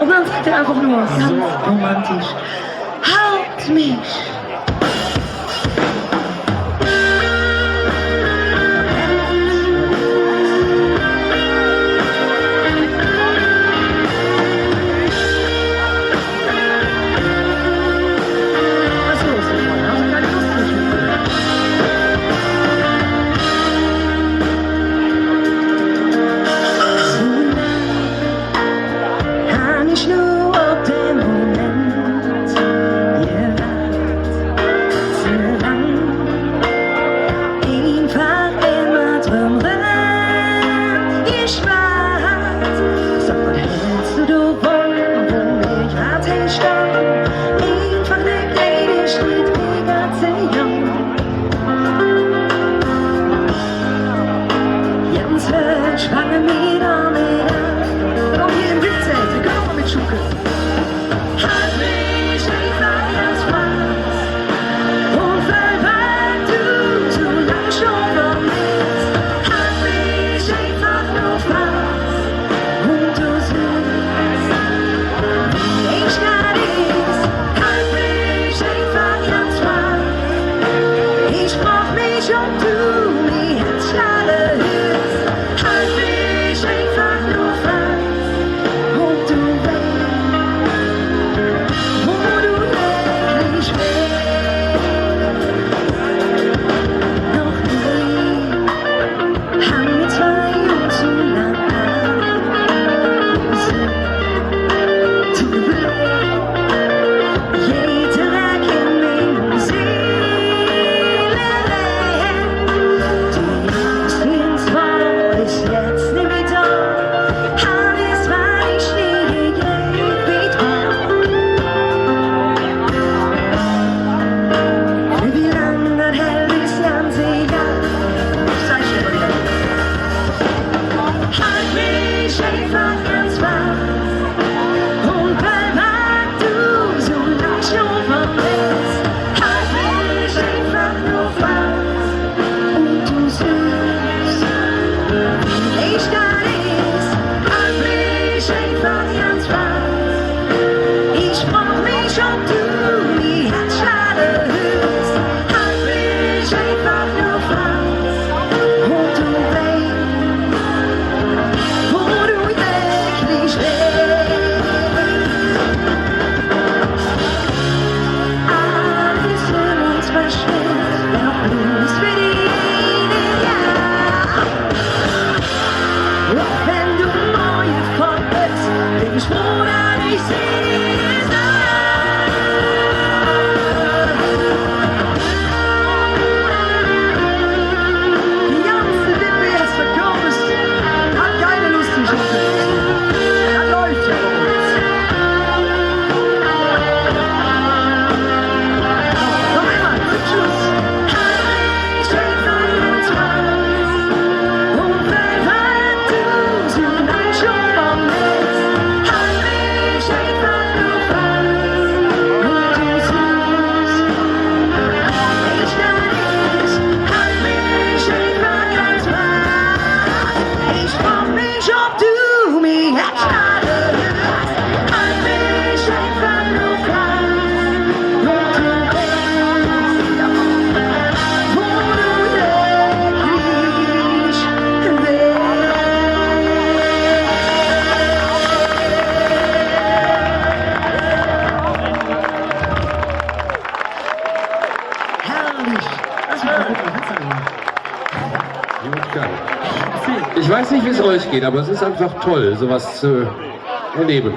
Und dann sagt er einfach nur ganz romantisch: Halt mich! Ich nur auf den Moment, ihr wart geschworen, ich seh dir nach. Die ganze Lippe jetzt verkörperst, hat keine Lust, dich umzubringen. Da läuft ja bei uns. Noch einmal, zum Schluss. Ich will von uns raus. Und wenn du tonight schon vom Netz, halt mich einfach nur fest. Und du suchst, ich kann nicht, halt mich einfach ganz fest. Ich frag mich, ob du mich jetzt gerade hörst. Halt mich einfach nur fest. Und du weißt, wo du wirklich bist. Herrlich. Das war gut. Ich weiß nicht, wie es euch geht, aber es ist einfach toll, sowas zu erleben.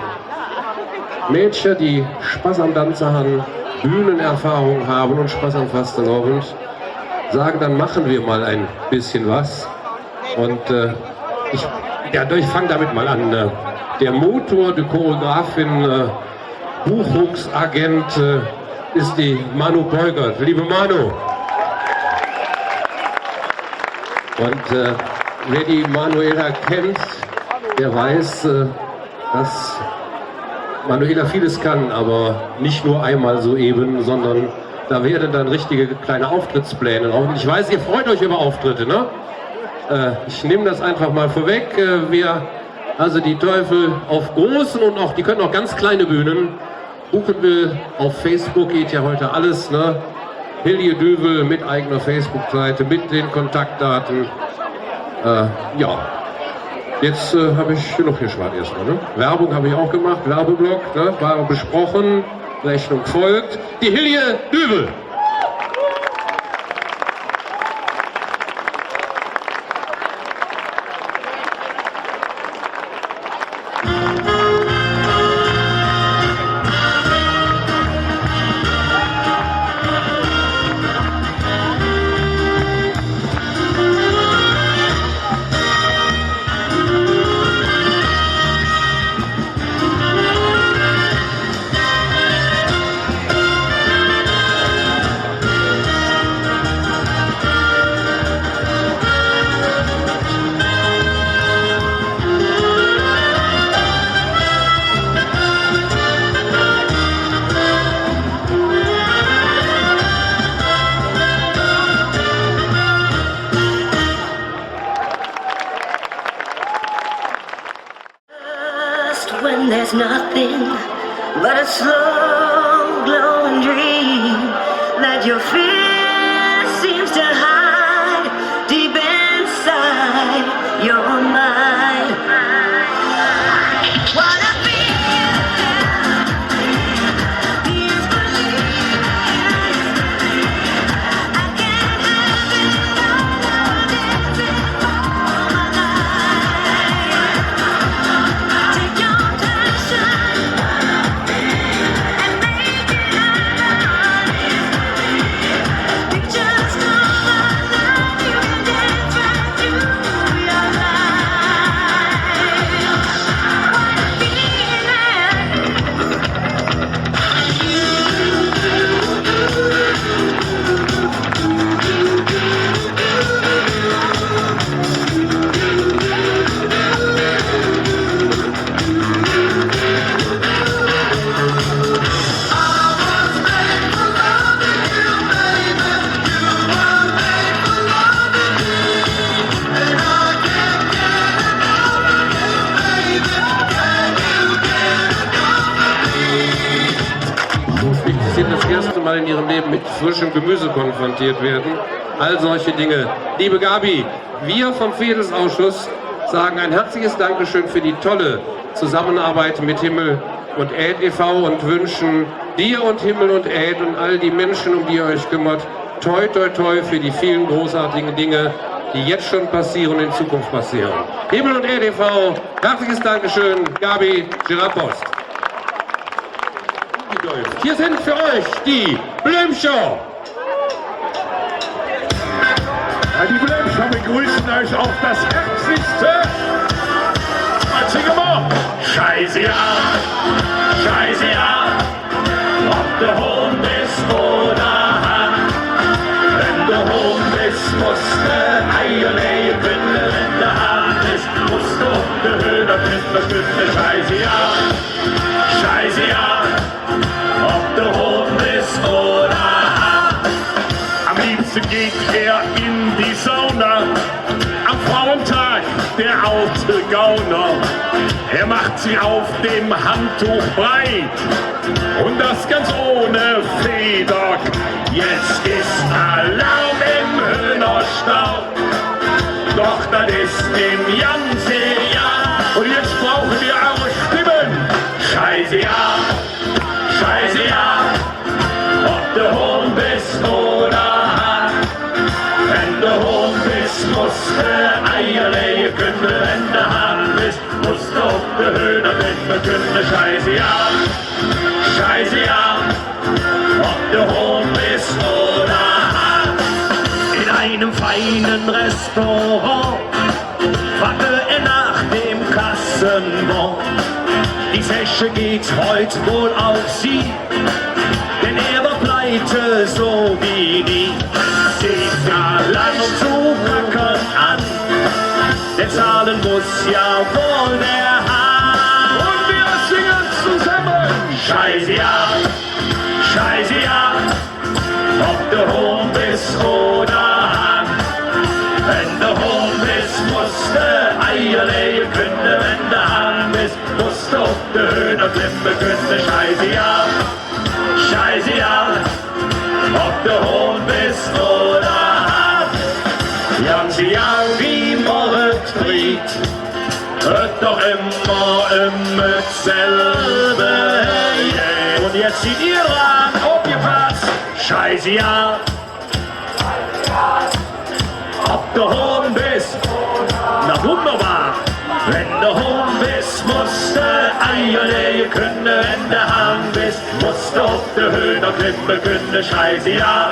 Mädchen, die Spaß am Tanzen haben, Bühnenerfahrung haben und Spaß am Fastenabend, sagen, dann machen wir mal ein bisschen was. Und ich fange damit mal an. Der Motor, die Choreografin, Buchungsagent ist die Manu Beugert. Liebe Manu! Und wer die Manuela kennt, der weiß, dass Manuela vieles kann, aber nicht nur einmal so eben, sondern da werden dann richtige kleine Auftrittspläne. Und ich weiß, ihr freut euch über Auftritte, ne? Ich nehme das einfach mal vorweg. Wer also die Teufel auf großen und auch, die können auch ganz kleine Bühnen buchen will, auf Facebook geht ja heute alles, ne? Hilje Düvel mit eigener Facebook-Seite, mit den Kontaktdaten. Ja, jetzt habe ich genug geschwart erstmal. Ne? Werbung habe ich auch gemacht, Werbeblock, ne? War besprochen, Rechnung folgt. Die Hilje Düvel. When there's nothing but a slow glowing dream that your fear seems to hide deep inside your mind. What I feel is believing I can't have it all dancing for my life. Take your passion and make it honest. Pictures come alive, you can dance right through your life. What a Sie das erste Mal in ihrem Leben mit frischem Gemüse konfrontiert werden. All solche Dinge. Liebe Gabi, wir vom Fedelsausschuss sagen ein herzliches Dankeschön für die tolle Zusammenarbeit mit Himmel und Äd e.V. und wünschen dir und Himmel und Äd und all die Menschen, um die ihr euch kümmert, toi toi toi für die vielen großartigen Dinge, die jetzt schon passieren und in Zukunft passieren. Himmel und EDV, herzliches Dankeschön, Gabi Girard-Post. Hier sind für euch die Blümscher. Ja, die Blümscher begrüßen euch auf das herzlichste. Singen wir! Scheiße ja, ob der Hund ist oder Hahn. Wenn der Hund ist, musst du Eier legen, wenn der Hahn ist, musst du auf der Höhe knüpfen, Scheiße ja, ob der Hund ist oder Hahn. Am liebsten geht er in die Sauna, am Frauentag der alte Gauner. Er macht sie auf dem Handtuch breit und das ganz ohne Feder. Jetzt ist Alarm im Hühnerstall, doch das ist im ganzen Jahr. Und jetzt brauchen wir eure Stimmen. Scheiße ja, ob der Hund ist oder Hahn. Wenn der Hund ist, musst du Eier legen, wenn der Hahn ist, musst du auf der Höhe können. Scheiße ja, ob der Hund ist oder Hahn. In einem feinen Restaurant fragte er nach dem Kassenbon. Die Sesche geht heute wohl auf sie, denn er war pleite so wie nie. Sieht da lang zu packen an, der zahlen muss ja wohl der Hahn. Und wir singen zusammen. Scheiße ja, ob der Hund ist oder Hahn. Wenn der Hund ist, musst du Eier legen können, wenn der Hahn ist, musst du auf der Höhe klimmen können. Scheiße ja, ob der Hund ist oder Hahn. Ganze Jahr wie Mordfried, hört doch immer dasselbe. Und jetzt seht ihr dran, aufgepasst. Scheiße ja, ob der Hund ist, na wunderbar. Wenn der Hund ist, musst du Eier legen können, wenn der Hahn ist, musst du auf der Höhe klimmen können. Scheiße ja,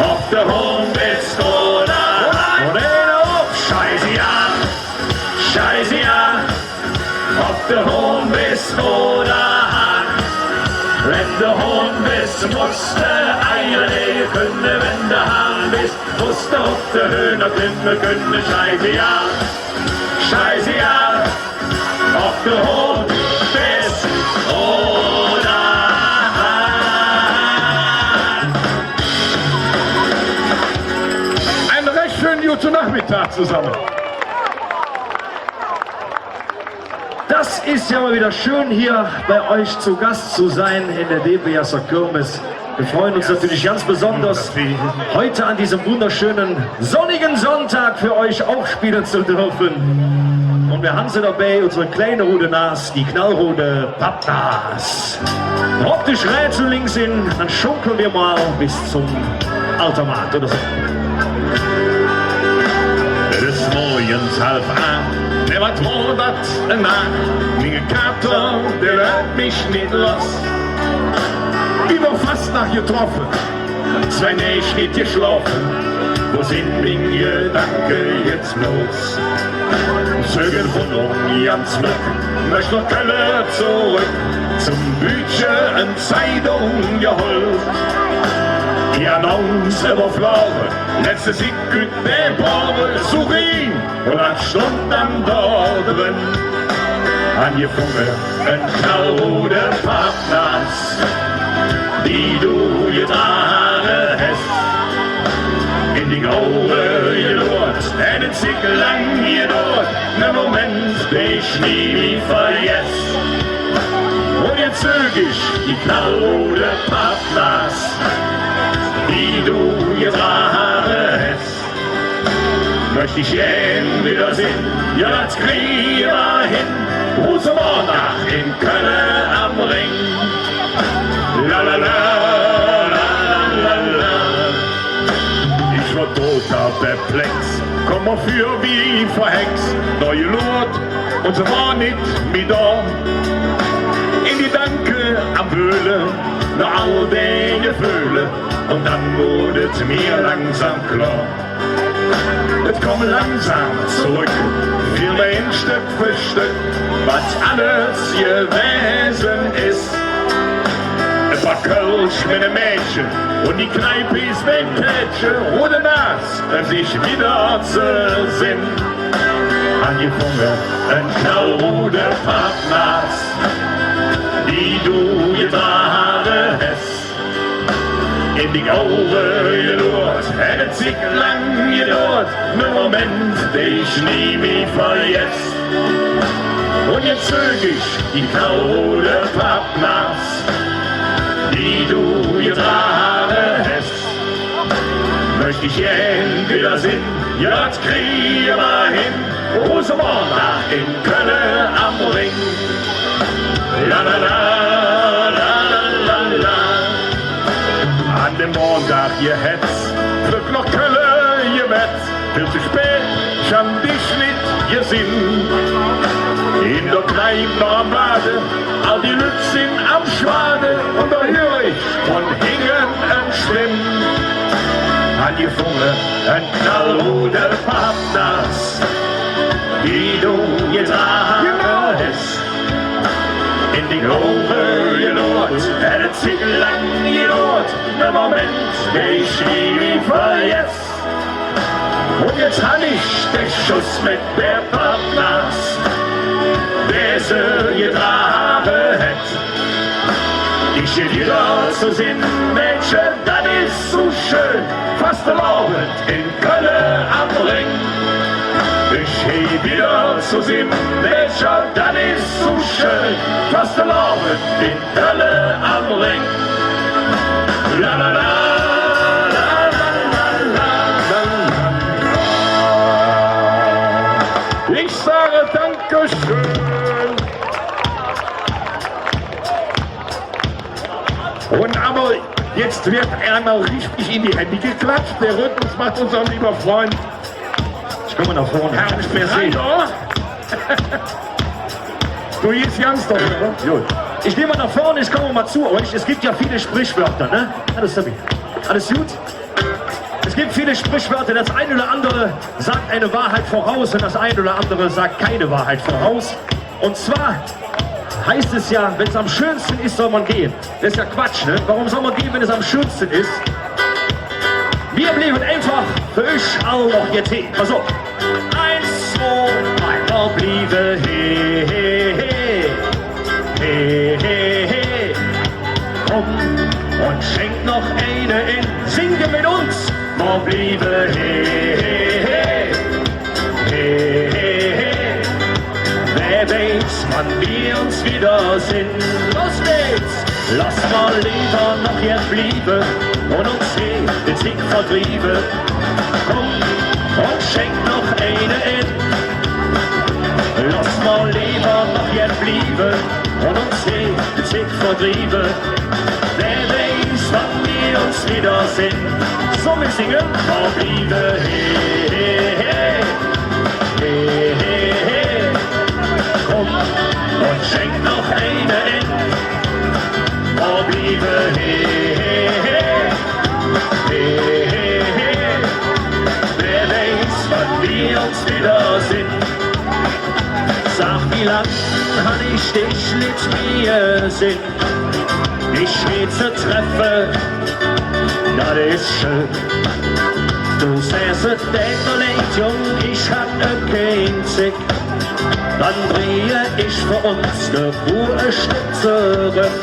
ob der Hund ist oder Hahn. Und einer auf, Scheiße ja, ob der Hund ist oder Hahn. Wenn der Hund ist, musst du Eier legen können, wenn der Hahn ist, musst du auf der Höhe klimmen können. Scheiße ja, ob der Hund ist oder Hahn. Einen recht schönen guten Nachmittag zusammen. Das ist ja mal wieder schön, hier bei euch zu Gast zu sein in der DBSer Kirmes. Wir freuen uns natürlich ganz besonders, heute an diesem wunderschönen sonnigen Sonntag für euch auch spielen zu dürfen. Und wir haben sie dabei, unsere kleine rote Nas, die knallrote Pappnas. Rock die Rätsel links hin, dann schunkeln wir mal bis zum Automat oder so. Des Morgens 7:30, der wat Monat nach, mein Kater, der lässt mich nicht los. Über Fastnacht getroffen, 2 Nächte nicht geschlafen, wo sind meine Gedanken jetzt los? Zögern von ganz Glück, möcht noch Kölle zurück, zum Bücher und Zeitung geholt. Die Annonce überflogen, letzte Sekund der Borbe, such ihn, und hat Stund am Dorden. Angefangen, ein knallrote Pappnas, die du getragen hast, in die graue gedauert, einen Zickel lang gedauert, nen Moment, den ich nie vergess. Und jetzt zög ich die knallrote Pappnas, die du getragen hast. Möchte ich gern wiedersehen, ja das kriegen wir hin, Rosenmontag in Köln am Ring. La la la, la la la. Ich perplex. Komm mal für wie verhext, neue Lot und sie war nicht mehr da. In die Danke am Höhle, nach all den Gefühle, und dann wurde es mir langsam klar. Es kommt langsam zurück, viel mehr Stück für Stück, was alles gewesen ist. Ein paar Kölsch mit einem Mädchen und die Kneipe ist Vintage, ohne nass, sich wieder zu sinn. Angefangen, ein knallroter Pappnass, die du getragen hast. In die Augen gedauert, eine Zick lang gedauert, ne Moment, den ich nie mehr vergess. Und jetzt zög ich die knallrote Pappnass, die du getragen hast. Möchte ich entweder sehen, ja, das kriegen wir hin, Rosemona in Köln am Ring. La la la, la la la la. An dem Montag, ihr Hetz, flück noch Köln, ihr Metz, viel zu spät, ich hab dich nicht gesehen. In der Kneipe noch am Bade, all die Lüt sind am Schwade, und da hör ich von Hingen ein Schwimm. Angefangen, ein knallroter Pappnass, die du getragen hast. In die Augen gelort, eine Zick lang gelort, ne Moment, den ich nie vergess. Und jetzt hab ich den Schuss mit der Pappnass, der sie getragen hat. Ich will wieder zu sehen, Mädchen, das ist so schön, fast erlaubend in Köln am Ring. Ich geh wieder zu sehen, Mädchen, das ist so schön, fast erlaubend in Köln am Ring. La la la, la la la la. Ich sage Dankeschön. Und aber jetzt wird einmal richtig in die Hände geklatscht. Der Rhythmus macht unser lieber Freund. Ich komme nach vorne. Herr Sperator. Du jetzt ganz doch, oder? Gut. Ich gehe mal nach vorne, ich komme mal zu euch. Es gibt ja viele Sprichwörter, ne? Alles gut? Es gibt viele Sprichwörter. Das eine oder andere sagt eine Wahrheit voraus und das eine oder andere sagt keine Wahrheit voraus. Und zwar heißt es ja, wenn es am schönsten ist, soll man gehen. Das ist ja Quatsch, ne? Warum soll man gehen, wenn es am schönsten ist? Wir blieben einfach für euch alle noch jetzt hier. Pass auf. 1, 2, 3, wir blieben hier. Hey. Komm und schenk noch eine in. Singe mit uns. Wir blieben hier. Wer weiß, wann wir uns wiedersehen. Los geht's! Lass mal lieber noch hier blieben und uns hier den Sieg vertrieben. Komm und schenk noch eine in. Lass mal lieber noch hier blieben und uns hier den Sieg vertrieben. Wer weiß, wann wir uns wiedersehen. So, wir singen. Wir blieben hier. Komm und schenk noch eine in. Wir blieben hier. Wer weiß, wann wir uns wiedersehen. Sag, wie lang kann ich dich mit mir sehen? Dich wieder treffen, das ist schön. Du säßt nicht, Jung, ich hab kein Zick. Dann drehe ich für uns ne Ruhe Stück zurück.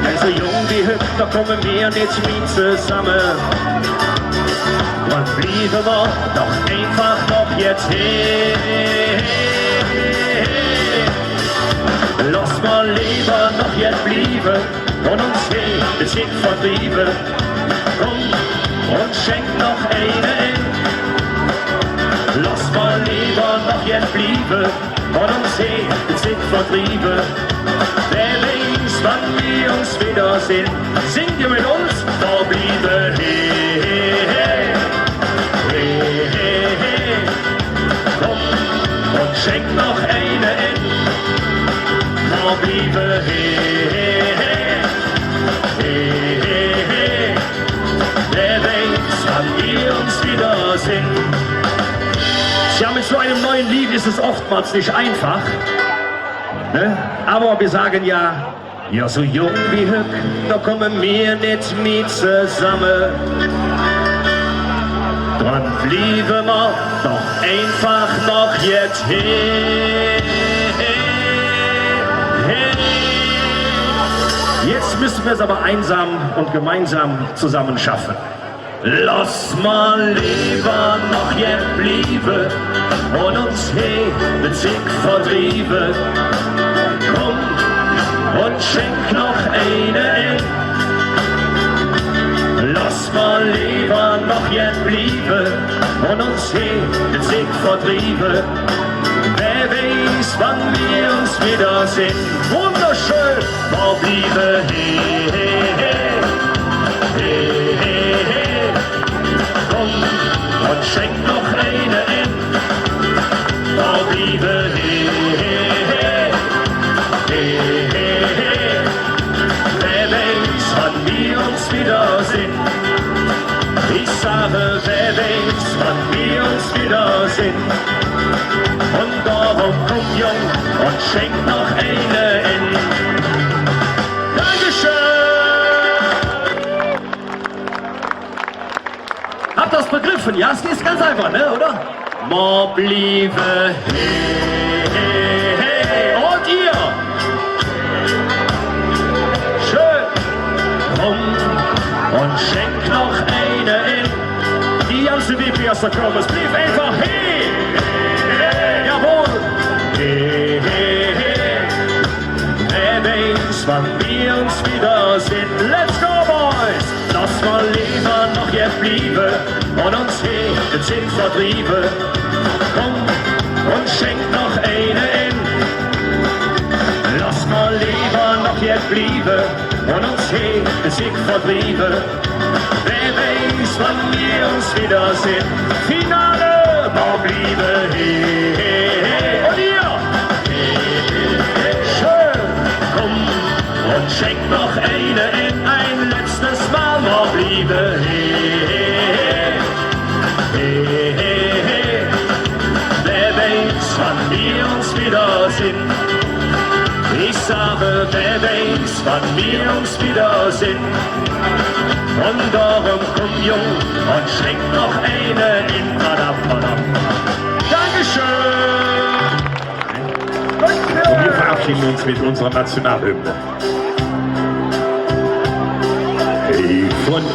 Also jung wie hübsch, da kommen wir nicht mit zusammen. Dann blieben wir doch einfach noch jetzt hier. Lass mal lieber noch jetzt blieben und uns hier den Sieg vertrieben. Komm und schenk noch eine in. Lass mal lieber noch jetzt blieben und uns hier den Sieg vertrieben. Wer weiß, wann wir uns wiedersehen. Singt ihr mit uns? Wir blieben hier. und schenk noch eine in. Wo bliebe wer weiß, wann wir uns wiedersehen. Tja, mit so einem neuen Lied ist es oftmals nicht einfach, ne? Aber wir sagen ja, ja so jung wie Hück, da kommen wir nicht mit zusammen. Dran blieben wir doch einfach noch jetzt hin. Jetzt müssen wir es aber einsam und gemeinsam zusammen schaffen. Lass mal lieber noch jetzt blieben und uns den Sieg vertrieben. Komm und schenk noch eine in. Lass mal lieber noch jetzt blieben und uns den Sieg vertrieben. Wer weiß, wann wir uns wiedersehen. Wunderschön, wo bliebe komm und schenk noch eine in. Wo bliebe wer weiß, wann wir uns wiedersehen. Ich sage, wer weiß, wann wir uns wiedersehen. Und darum komm jung und schenk noch eine in. Dankeschön! Habt ihr das begriffen? Ja, es ist ganz einfach, ne, oder? Mo bliebe und ihr! Schön! Komm und schenk noch eine in. Die ganze WP aus der Körper, es blieb einfach jawohl! Wer weiß, wann wir uns wiedersehen. Let's go, boys! Lass mal lieber noch jetzt blieben und uns den Sinn vertrieben. Komm und schenk noch eine in. Lass mal lieber noch jetzt blieben und uns den Sieg vertrieben. Wer weiß, wann wir uns wiedersehen. Finale, wo bliebe und ihr. Schön, komm und schenk noch eine in. Ein letztes Mal, wo bliebe wer weiß, wann wir uns wiedersehen. Ich sage, wer weiß, wann wir uns wiedersehen. Und darum komm jung und schenk noch eine in. Dankeschön! Und wir verabschieden uns mit unserer Nationalhymne. Hey Freund,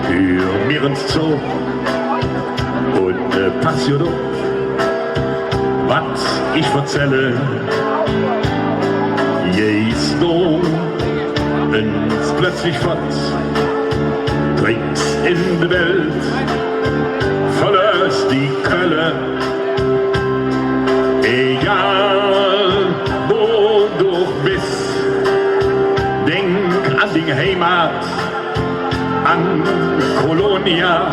hör mir uns zu und pass dir doch, was ich erzähle. Jetzt du, wenn's plötzlich fort, trägt in der Welt, verlöst die Quelle. Egal, wo du bist, denk an die Heimat, an Kolonia.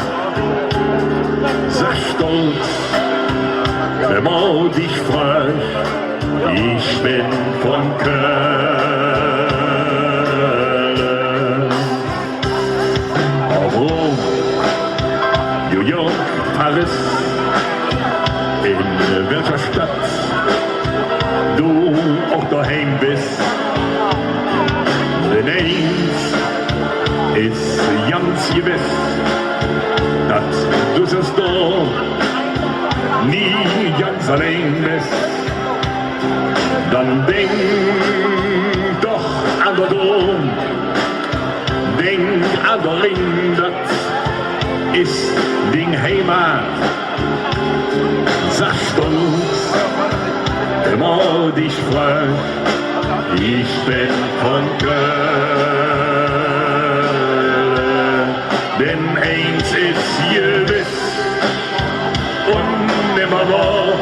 Sag stolz, wenn man dich fragt, ich bin von Köln. Rom, New York, Paris, in welcher Stadt du auch daheim bist. Denn eins ist ganz gewiss, dass du es doch nie ganz allein bist. Dann denk doch an der Dom, denk an der Ring, das ist Ding Heimat. Sag stolz, immer dich fragt, ich bin von Köln. Denn eins ist gewiss und nimmermehr,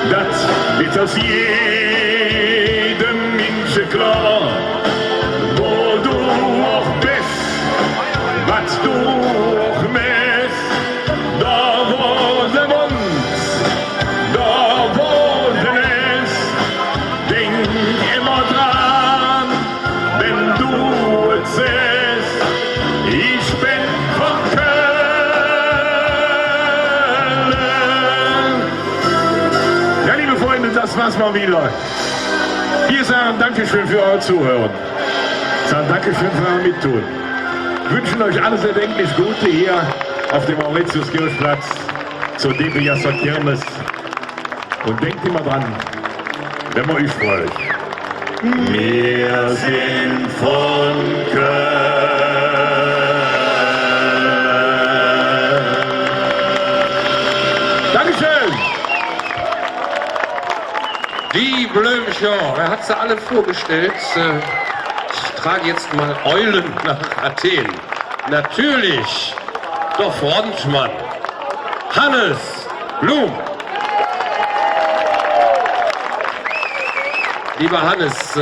das wird aus jedem Menschen klar, wo du auch bist, was du auch misst, da wo sie uns das war's mal wieder. Wir sagen Dankeschön für euer Zuhören. Sagen Dankeschön für euer Mittun. Wünschen euch alles erdenklich Gute hier auf dem Mauritius-Kirchplatz zur DP Jasser Kirmes. Und denkt immer dran, wenn man euch freut. Wir sind von Köln. Dankeschön. Die Blümcher, er hat sie alle vorgestellt. Ich trage jetzt mal Eulen nach Athen. Natürlich der Frontmann, Hannes Blum. Lieber Hannes,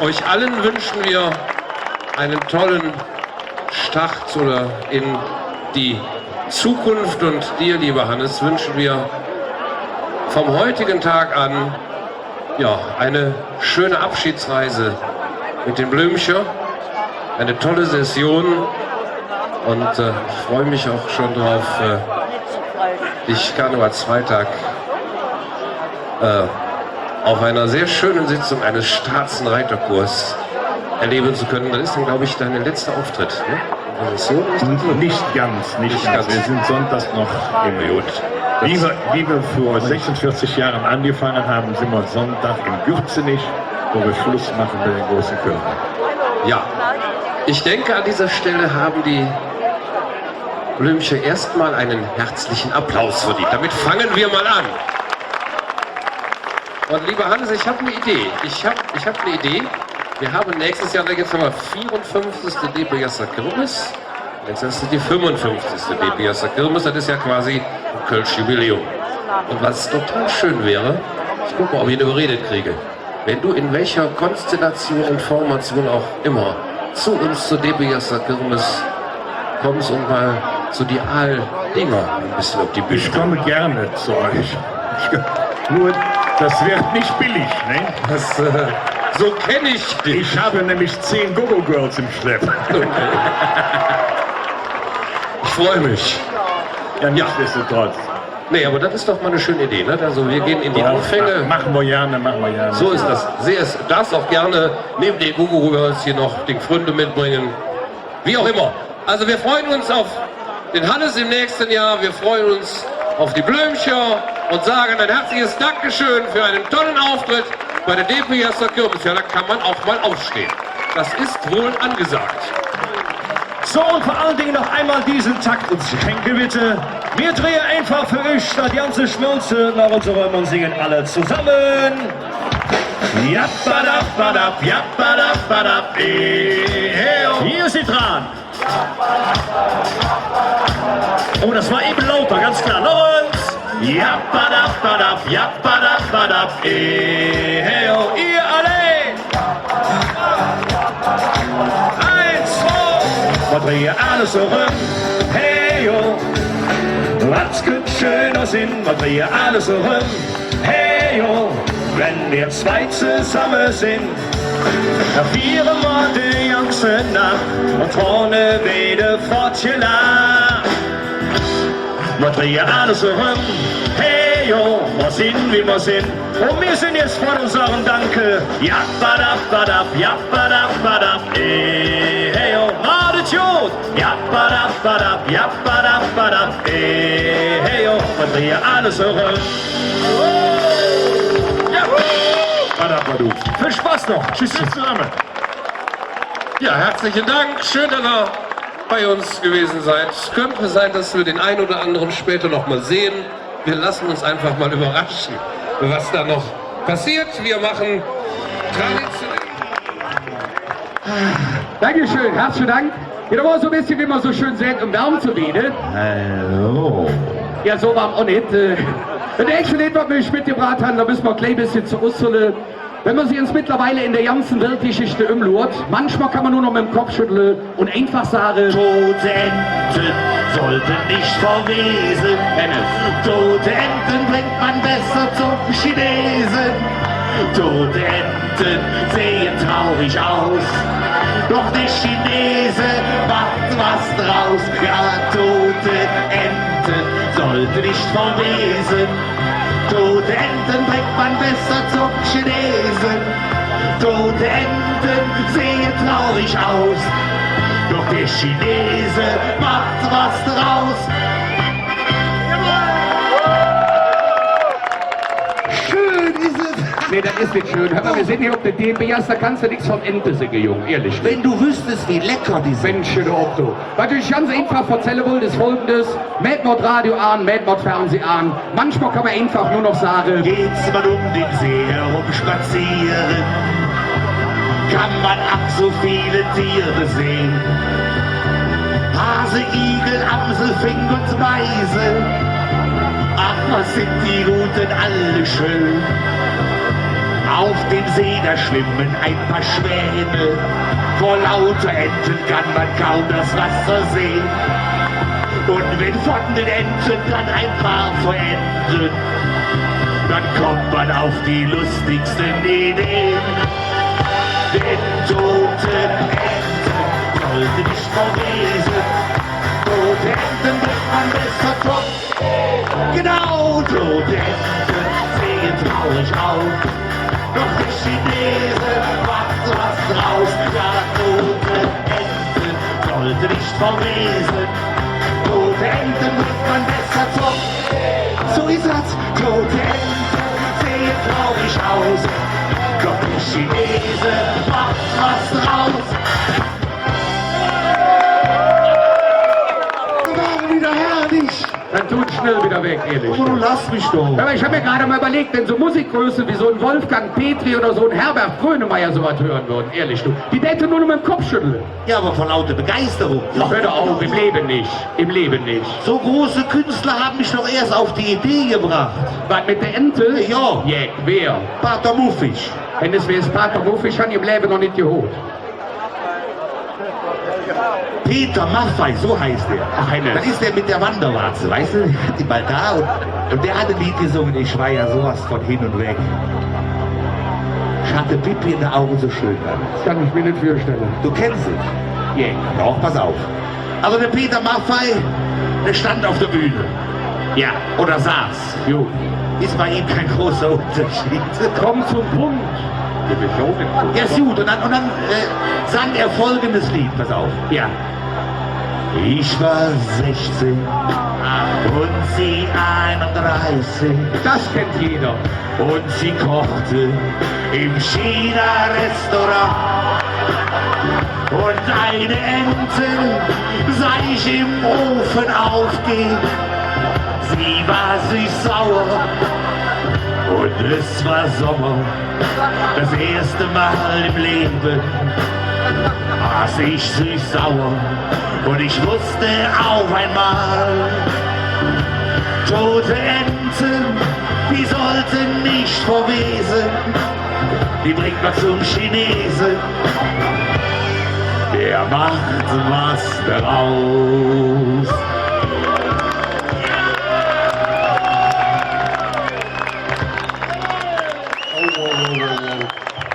euch allen wünschen wir einen tollen Start oder in die Zukunft, und dir, lieber Hannes, wünschen wir vom heutigen Tag an ja, eine schöne Abschiedsreise mit den Blümcher, eine tolle Session, und ich freue mich auch schon drauf, dich Karnevalsfreitag auf einer sehr schönen Sitzung eines Staatsreiterkurs erleben zu können. Das ist dann, glaube ich, dein letzter Auftritt. Ne? Also so? Nicht ganz. Wir sind sonntags noch im Jod. Wie wir vor 46 Jahren angefangen haben, sind wir Sonntag im Gürzenich, wo wir Schluss machen mit den großen Chören. Ja, ich denke, an dieser Stelle haben die Blümcher erstmal einen herzlichen Applaus verdient. Damit fangen wir mal an. Und lieber Hannes, ich habe eine Idee. Ich hab eine Idee. Wir haben nächstes Jahr, da gibt es nochmal 54. DP Jasser Kirmes. Nächstes ist die 55. DP Jasser Kirmes. Das ist ja quasi ein Kölsch Jubiläum. Und was total schön wäre, ich gucke mal, ob ich ihn überredet kriege, wenn du in welcher Konstellation und Formation auch immer zu uns zur DP Jasser Kirmes kommst und mal so die Aal-Dinger ein bisschen auf die Bühne. Ich komme gerne zu euch. Nur, das wird nicht billig, ne? Das, so kenne ich dich. Ich habe nämlich 10 Gogo-Girls im Schlepp. Ich freue mich. Ja, nichtsdestotrotz. Nee, aber das ist doch mal eine schöne Idee, ne? Also wir gehen in die Anfänge. Machen wir gerne. So ist das. Darfst auch gerne neben den Gogo-Girls hier noch den Freunde mitbringen. Wie auch immer. Also wir freuen uns auf den Hannes im nächsten Jahr. Wir freuen uns auf die Blümcher und sagen ein herzliches Dankeschön für einen tollen Auftritt bei der DP Jasser Kirmes. Ja, da kann man auch mal aufstehen. Das ist wohl angesagt. So, und vor allen Dingen noch einmal diesen Takt uns schenken, bitte. Wir drehen einfach für euch das ganze Schnulze nach unserem und singen alle zusammen. Jappadappadapp, jappadappadapp, hier ist sie dran. Oh, das war eben lauter, ganz klar. Noch eins. Jappadappadapp, jappadappadapp, ihr alle. Eins, zwei. Wir drehen alles so rum. Hey, yo. Was könnte schöner sein? Wir drehen alles so rum. Hey, yo. Wenn wir zwei zusammen sind, da vieren wir die ganze Nacht und vorne wieder fortgelacht. Wir drehen alles so rum, hey yo, wir sind wie wir sind. Und wir sind jetzt von unseren Danke. Jappadappadapp, jappadappadapp, hey yo, macht gut. Jappadappadapp, jappadappadapp, hey yo, wir drehen alles so rum. Viel Spaß noch. Tschüss zusammen. Ja, herzlichen Dank. Schön, dass ihr bei uns gewesen seid. Es könnte sein, dass wir den einen oder anderen später noch mal sehen. Wir lassen uns einfach mal überraschen, was da noch passiert. Wir machen traditionell. Dankeschön, herzlichen Dank. Ja, da war so ein bisschen, wie man so schön sagt, um warm zu reden. Hallo. Ja, so warm auch nicht. Der nächste Lied, was wir euch mitgebracht haben, da müssen wir gleich ein bisschen zu Ursula. Wenn man sich jetzt mittlerweile in der ganzen Weltgeschichte umschaut, manchmal kann man nur noch mit dem Kopf schütteln und einfach sagen: Tote Enten sollten nicht verwesen. Tote Enten bringt man besser zum Chinesen. Tote Enten sehen traurig aus, doch der Chinese macht was draus. Ja, tote Enten sollten nicht verwesen. Tote Enten bringt man besser zum Chinesen. Tote Enten sehen traurig aus, doch der Chinese macht was draus. Schön ist es. Nee, das ist nicht schön. Hör mal, wir sind hier auf der DBS, da kannst du nichts vom Ente singen, Junge, ehrlich. Wenn du wüsstest, wie lecker die sind. Menschen auch du. Was ich ganz einfach erzählen will, ist folgendes. Mädmord Radio an, Mädmord Fernsehen an. Manchmal kann man einfach nur noch sagen, Geht's mal um den See herum spazieren, kann man ach so viele Tiere sehen. Hase, Igel, Amsel, Fink und Meise, ach was sind die Routen alle schön. Auf dem See, da schwimmen ein paar Schwäne, vor lauter Enten kann man kaum das Wasser sehen. Und wenn von den Enten dann ein paar verenden, dann kommt man auf die lustigsten Ideen. Denn tote Enten sollten nicht verwesen, tote Enten bringt man besser tot. Genau, tote Enten sehen traurig aus, doch der Chinese macht was draus. Ja, tote Enten sollten nicht verwesen, tote Enten bringt man besser tot. So ist das, tote Enten sehen traurig aus, doch der Chinese macht was draus. Die waren wieder herrlich. dann tut schnell wieder weg, ehrlich. Oh, du lass mich doch. Aber ich habe mir gerade mal überlegt, wenn so Musikgröße wie so ein Wolfgang Petri oder so ein Herbert Grönemeyer sowas hören würden, ehrlich du, die täten nur noch mit dem Kopf schütteln. Ja, aber vor lauter Begeisterung. Ach, hör doch auf, im Leben nicht, im Leben nicht. So große Künstler haben mich doch erst auf die Idee gebracht. Was mit der Ente? Ja. Jeck, wer? Pater Muffig. Wenn es wäre, Pater Muffig hat im Leben noch nicht geholt. Peter Maffay, so heißt er. Ach, Hennes. Das ist der mit der Wanderwarze, weißt du? Die mal da und der hat ein Lied gesungen, ich war ja sowas von hin und weg. Ich hatte Pippi in den Augen so schön an. Das kann ich mir nicht vorstellen. Du kennst ihn. Jeck. Doch, pass auf. Also der Peter Maffay, der stand auf der Bühne. Ja, oder saß. Jo. Ist bei ihm kein großer Unterschied. Komm zum Punkt. Ja, ist gut. Und dann sang er folgendes Lied. Pass auf. Ja. Ich war 16 und sie 31. Das kennt jeder. Und sie kochte im China-Restaurant. Und eine Ente sah ich im Ofen aufgehen. Sie war süß-sauer und es war Sommer. Das erste Mal im Leben aß ich süß-sauer. Und ich wusste auf einmal, tote Enten, die sollten nicht verwesen. Die bringt man zum Chinesen, der macht was daraus.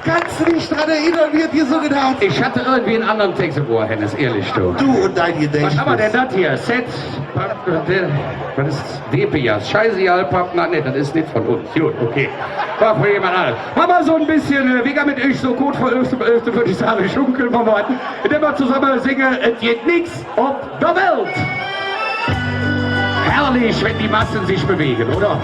Kannst du dich daran erinnern, wie er dir so gedacht? Ich hatte irgendwie einen anderen Text im Ohr, Hennes, ehrlich du. Du und dein Gedächtnis. Was haben wir denn das hier? Set, das ist DPS. Scheiße, Alpapna, ne, das ist nicht von uns. Gut, okay. War von jemand anderes. Aber so ein bisschen, wie mit ich so gut vor 11. würde ich sagen, schunkeln wir mal. Indem wir zusammen singen, es geht nichts auf der Welt. Herrlich, wenn die Massen sich bewegen, oder?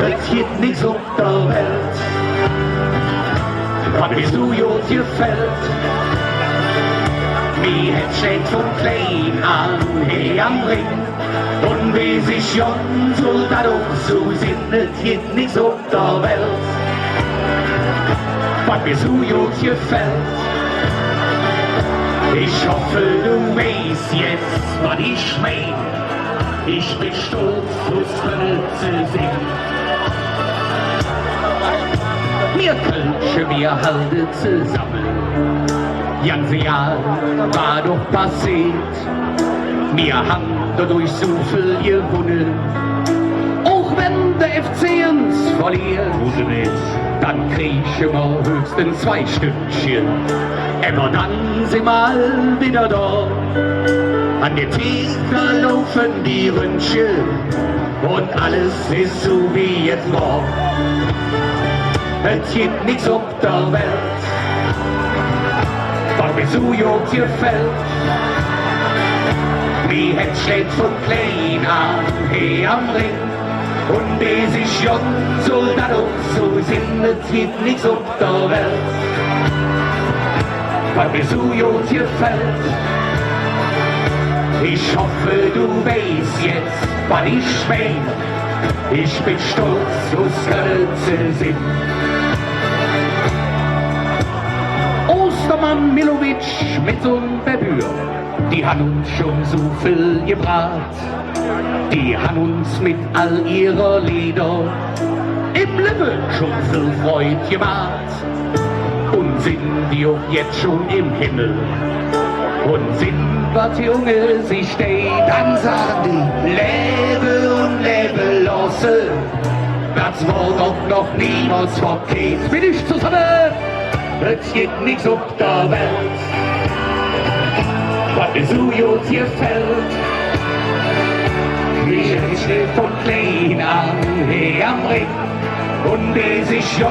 Es geht nichts auf der Welt, was mir so gut gefällt. Mir het steht von klein an hier am Ring. Und wie sich Jon soll dadurch so sind, es geht nichts auf der Welt, was mir so gut gefällt. Ich hoffe, du weißt jetzt, was ich mein. Ich bin stolz, Fußball zu singen. Wir Kölsche, wir halten zusammen. Ganze Jahr war doch passiert. Wir haben dadurch so viel gewonnen. Auch wenn der FC uns verliert, dann kriegen wir höchstens 2 Stückchen. Aber dann sind wir all wieder da. An der Theke laufen die Wünsche und alles ist so wie es war. Es gibt nichts auf der Welt, was mir so gut gefällt. Wie het steht von klein an hier am Ring und bis ich jung soll das auch so sind. Es gibt nichts auf der Welt, was mir so gut gefällt. Ich hoffe, du weißt jetzt, was ich mein. Ich bin stolz, aufs ganze Sinn. Ostermann Milovic mit so'n Bebür, die han uns schon so viel gebracht. Die han uns mit all ihrer Lieder im Leben schon viel Freude gemacht. Und sind die auch jetzt schon im Himmel. Und sind was Junge sie steht, dann sagen die lebe und lebe lasse. Das war doch noch niemals verkehrt. Bin ich zusammen, es gibt nichts auf der Welt, was mir so gut gefällt. Ich stehe von klein an hier am Ring und bis ich jung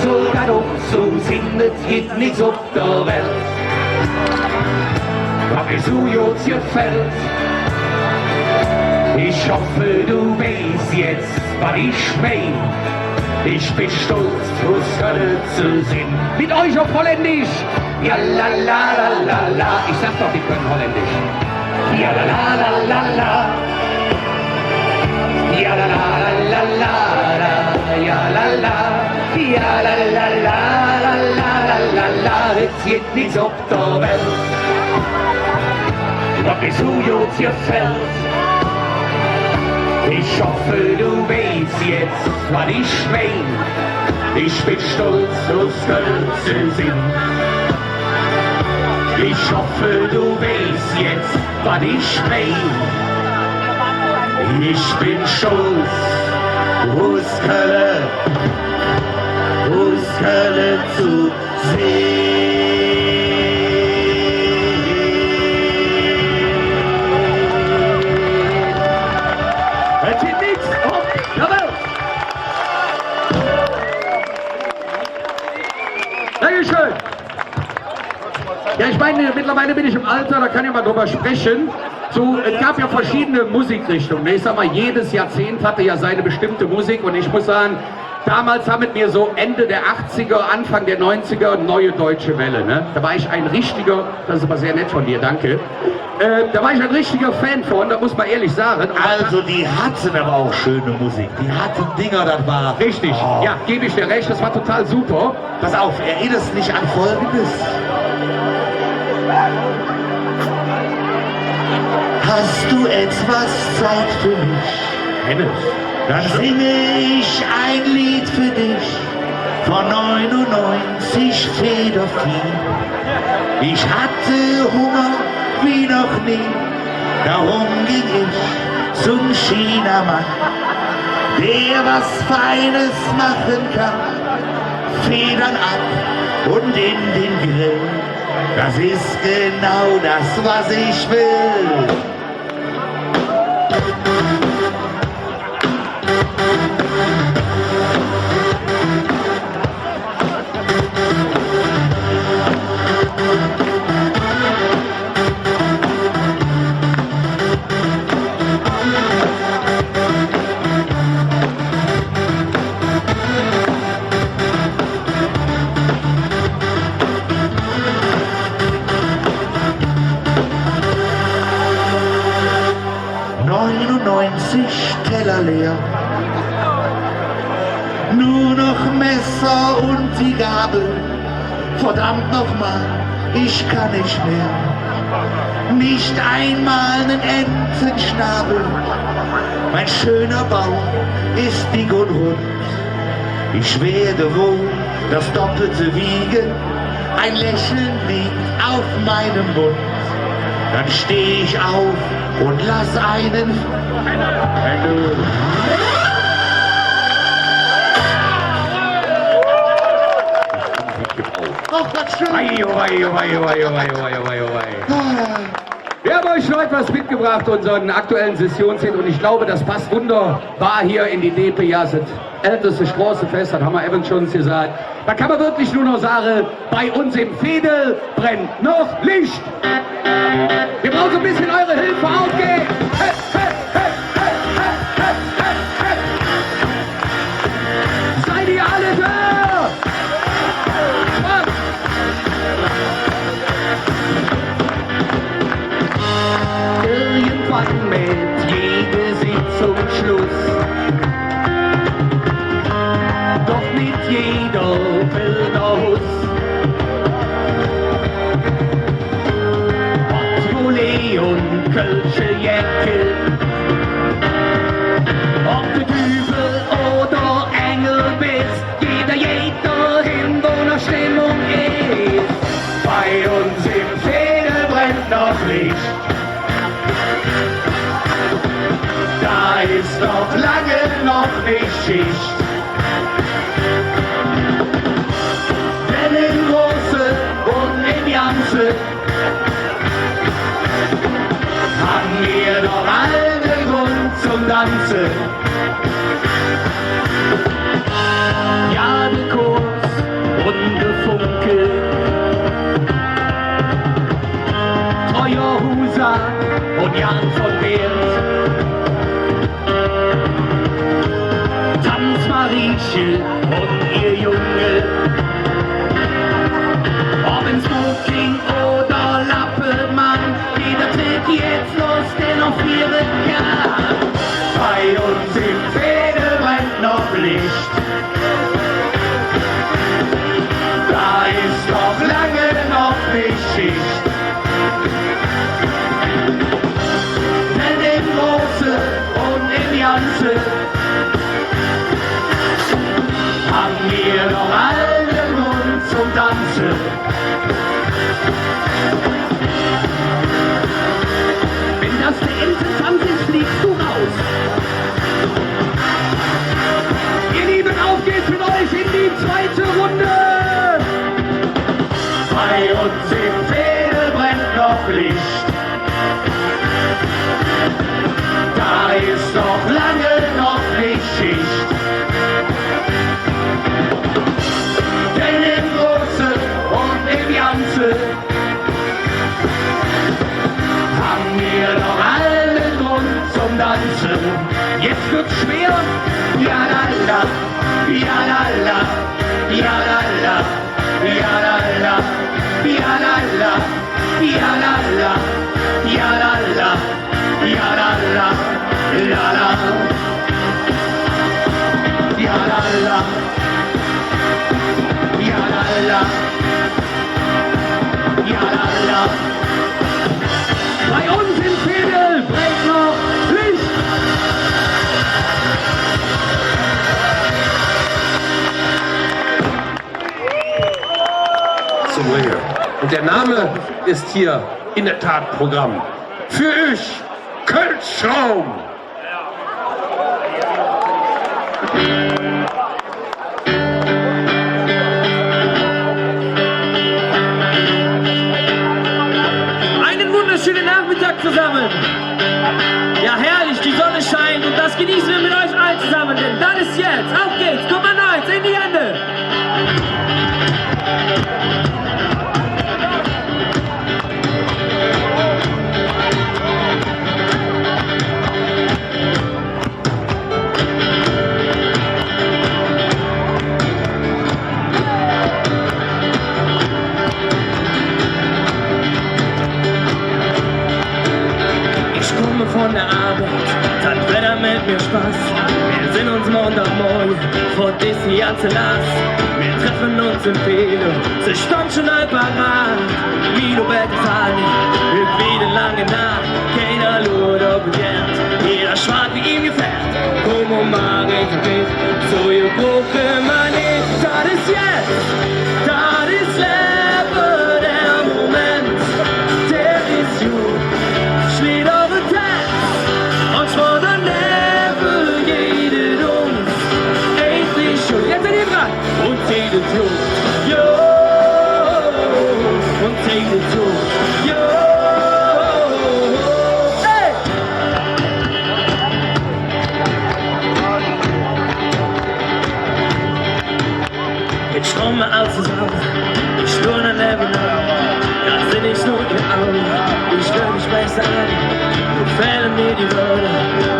soll das auch so sind. Es gibt nichts auf der Welt, was mir so gut gefällt. Ich hoffe, du weißt jetzt, was ich mein. Ich bin stolz, aufs ganze Sinn. Mit euch auf Holländisch. Ja la la la la la. Ich sag doch, wir können Holländisch. Ja la la la la la. Ja la la la la la. Ja la la. Ja la la la la la la la. Es gibt nichts auf der Welt, was mir so gut gefällt. Ich hoffe, du weißt jetzt, was ich mein. Ich bin stolz, aufs ganze Sinn. Ich hoffe, du weißt jetzt, was ich mein. Ich bin stolz, aus Köln zu sehen. Dankeschön. Ja, ich meine, mittlerweile bin ich im Alter, da kann ich mal drüber sprechen. So, es gab ja verschiedene Musikrichtungen. Ich sag mal, jedes Jahrzehnt hatte ja seine bestimmte Musik und ich muss sagen, damals haben mit mir so Ende der 80er, Anfang der 90er neue deutsche Welle. Ne? Da war ich ein richtiger, das ist aber sehr nett von dir, danke. Da war ich ein richtiger Fan von, da muss man ehrlich sagen. Und Also die hatten aber auch schöne Musik. Die hatten Dinger, das war... richtig, Oh. ja, gebe ich dir recht, das war total super. Pass auf, erinnerst dich an Folgendes. Hast du etwas Zeit für mich? Hennes. Dann singe ich ein Lied für dich von 99 Federvieh. Ich hatte Hunger wie noch nie, darum ging ich zum Chinamann, der was Feines machen kann. Federn ab und in den Grill, das ist genau das, was ich will. Teller leer. Nur noch Messer und die Gabel. Verdammt nochmal, ich kann nicht mehr. Nicht einmal nen Entenschnabel. Mein schöner Bauch ist dick und rund. Ich werde wohl das Doppelte wiegen. Ein Lächeln liegt auf meinem Mund. Dann steh ich auf und lass einen. Oh, Ach, was schön. Ei, oh, ei, oh, ei, oh, ei, oh, ei, oh, ei, oh, ei, oh, ei. Wir haben euch noch etwas mitgebracht, unseren aktuellen Sessionshit, und ich glaube, das passt wunderbar hier in die DP. Ja, das älteste Straßenfest, das haben wir eben schon gesagt. Da kann man wirklich nur noch sagen, bei uns im Veedel brennt noch Licht. Wir brauchen so ein bisschen eure Hilfe, auf geht's. Hey, hey, hey, hey, hey, hey, hey, hey. Seid ihr alle da? Mann. Irgendwann mit jeder Sitzung Schluss. Doch nicht jeder will raus. Portemonnaie und Kölsche Jacke. Ob du Dübel oder Engel bist, jeder hin, wo noch Stimmung ist. Bei uns im Veedel brennt noch Licht. Da ist noch lange noch nicht Schicht. Denn im Großen und im Ganzen haben wir doch allen Grund zum Tanzen. Ja, der Kurs und der Funke, treuer Husa und Jan von Wert, Marieche und ihr Junge, ob in Smoking oder Lappemann, jeder tritt jetzt los, der noch frieren kann. Bei uns im Veedel brennt noch Licht. Da ist noch lange noch nicht Schicht. Denn im Großen und im Ganzen haben wir noch allen Grund zum Tanzen. Wenn das der Ententanz ist, fliegst du raus. Ihr Lieben, auf geht's mit euch in die zweite Runde. Bei uns im Veedel brennt noch Licht. Da ist noch lange noch nicht Schicht. Denn im Großen und im Ganzen haben wir noch allen Grund zum Tanzen. Jetzt wird's schwer. Ja la la, ja la la, ja la la, ja la la, ja la la, ja la la, ja la la, ja la la, la la, ja la la. Ja la la, ja la la. Bei uns im Veedel brennt noch Licht. Zum Ringe. Und der Name ist hier in der Tat Programm. Für euch, Kölsch-Raum. Schönen Nachmittag zusammen. Ja, herrlich, die Sonne scheint und das genießen wir mit euch allen zusammen, denn das ist jetzt. Auf geht's, kommt mal rein, in die Hände. Von der Arbeit, das Wetter macht mir Spaß. Wir sind uns Montagmorgen vor diesem ganzen Lass. Wir treffen uns im Veedel, sie stand schon ein paar Mal. Wie du Bettfallen, wir wieder lange Nacht. Keiner lud ob gern, jeder schwarz wie ihm gefällt. Komm und mach ich mich, so ihr Buche mal nicht. Das ist jetzt, das ist Leben, der Moment, der ist gut. Steht auf der Tag. Und vor der Nebel geht uns endlich schon. Jetzt seid ihr dran. Und seht es los. Jo, Jo, hey! Jetzt schauen wir alle zusammen, ich spüre an Leben an. Das sind nicht nur die Augen, ich will dich besser an. Du fehlen mir die Worte,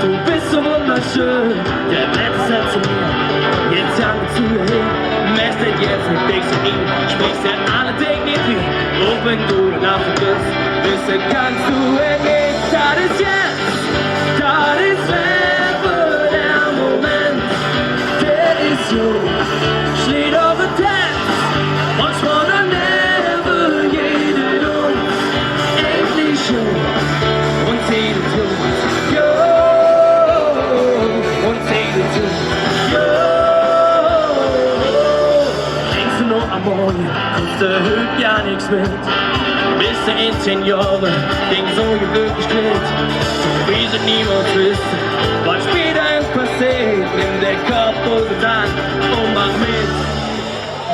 du bist so wunderschön. Der Blätter sagt zu mir, jetzt jange zu mir hin. Mästet jetzt mit dich zu ihm, sprichst dir alle Dinge wie. Und wenn du laufen bist, wissen kannst du es nicht. Das ist jetzt, das ist Leben, der Moment, der ist so. Steht auf der Test, manchmal dann never jede uns endlich schon und sieht es uns, jo, und sieht es uns, jo. Denkst du noch am Morgen, kommst du heute ja nichts mit. Bist du in 10 Jahren, denkst du wirklich nicht. So wie sie niemand wissen, was später ist passiert. Nimm den Kopf und dann und mach mit.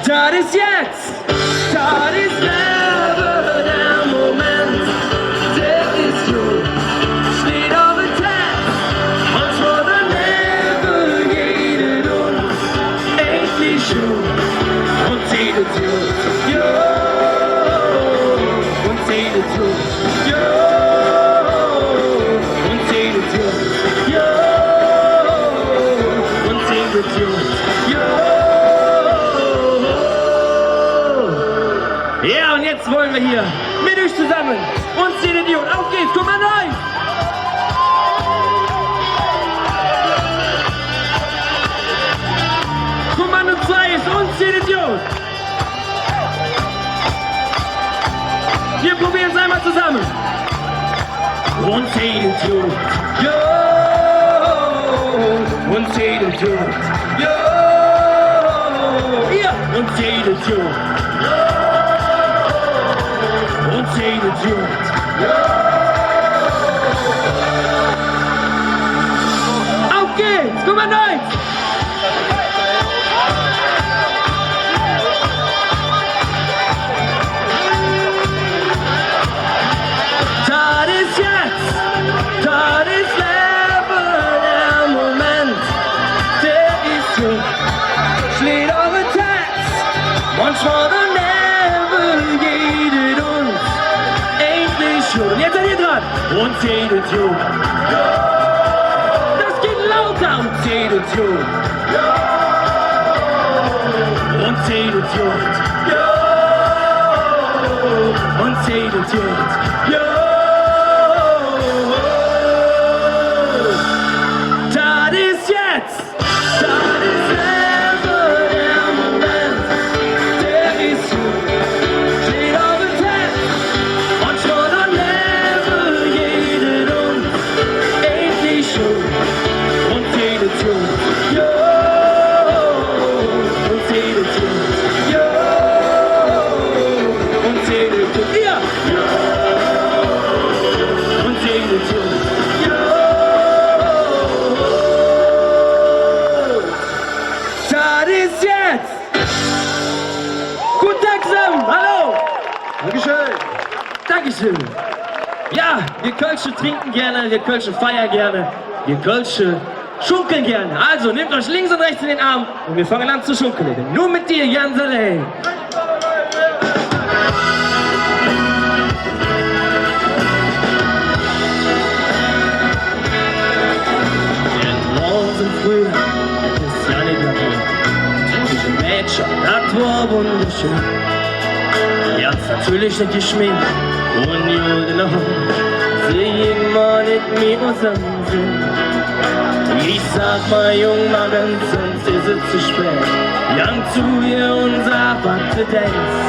Das ist jetzt, das ist Leben, der Moment, der ist gut, steht auf der Test, manchmal daneben geht uns endlich schon und sieht es gut, jo, und sieht es gut, jo, und sieht es gut, jo, und sieht es gut, jo. Ja, und jetzt wollen wir hier mit euch zusammen uns den Idiot. Auf geht's, komm mal rein! Kommando 2 ist uns den Idiot. Wir probieren es einmal zusammen. Uns den Idiot. Jo! Uns den Idiot. Jo! Ja! Uns den Idiot. Und sehen es gut. Auf geht's, komm mal rein! Das ist jetzt, das ist Leben, der Moment, der ist gut. Steht auf der Text, manchmal daneben geht uns endlich schon. Jetzt seid ihr dran. Und seht es gut. Das geht lauter. Und seht es gut. Und seht es gut. Und seht es gut. Das ist jetzt. Das ist Leben, der Moment, der ist gut. Steht auf der Test, manchmal daneben geht uns endlich schon und seht es gut, jo, und seht es gut, jo, und seht es gut, ja, und seht es gut, jo. Das ist jetzt! Guten Tag zusammen, hallo! Dankeschön! Dankeschön! Ja, wir Kölsche trinken gerne, wir Kölsche feiern gerne, wir Kölsche schunkeln gerne. Also nehmt euch links und rechts in den Arm und wir fangen an zu schunkeln. Nur mit dir, Jan Saleh! Morgens und früh, es ist ja nicht mehr voll. Diese Mädchen, das war wunderschön. Ganz natürlich nicht geschminkt und jede Nacht seh ich mal nicht mehr zusammen. Ich sag mal, Jungmagen, sonst ist es zu spät. Jan zu ihr und sag, was du denkst.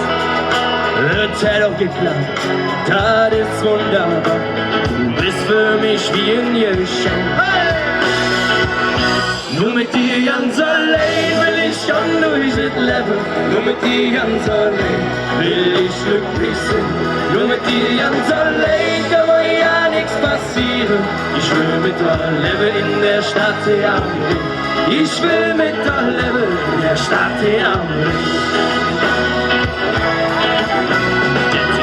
Es hat auch geklappt, das ist wunderbar. Du bist für mich wie ein Geschenk. Hey! Nur mit dir ganz allein will ich schon durch das Leben. Nur mit dir ganz allein will ich glücklich sein. Nur mit dir ganz allein kann mir ja nichts passieren. Ich will mit dir leben in der Stadt hier am Ring. Ich will mit dir leben in der Stadt hier am Ring.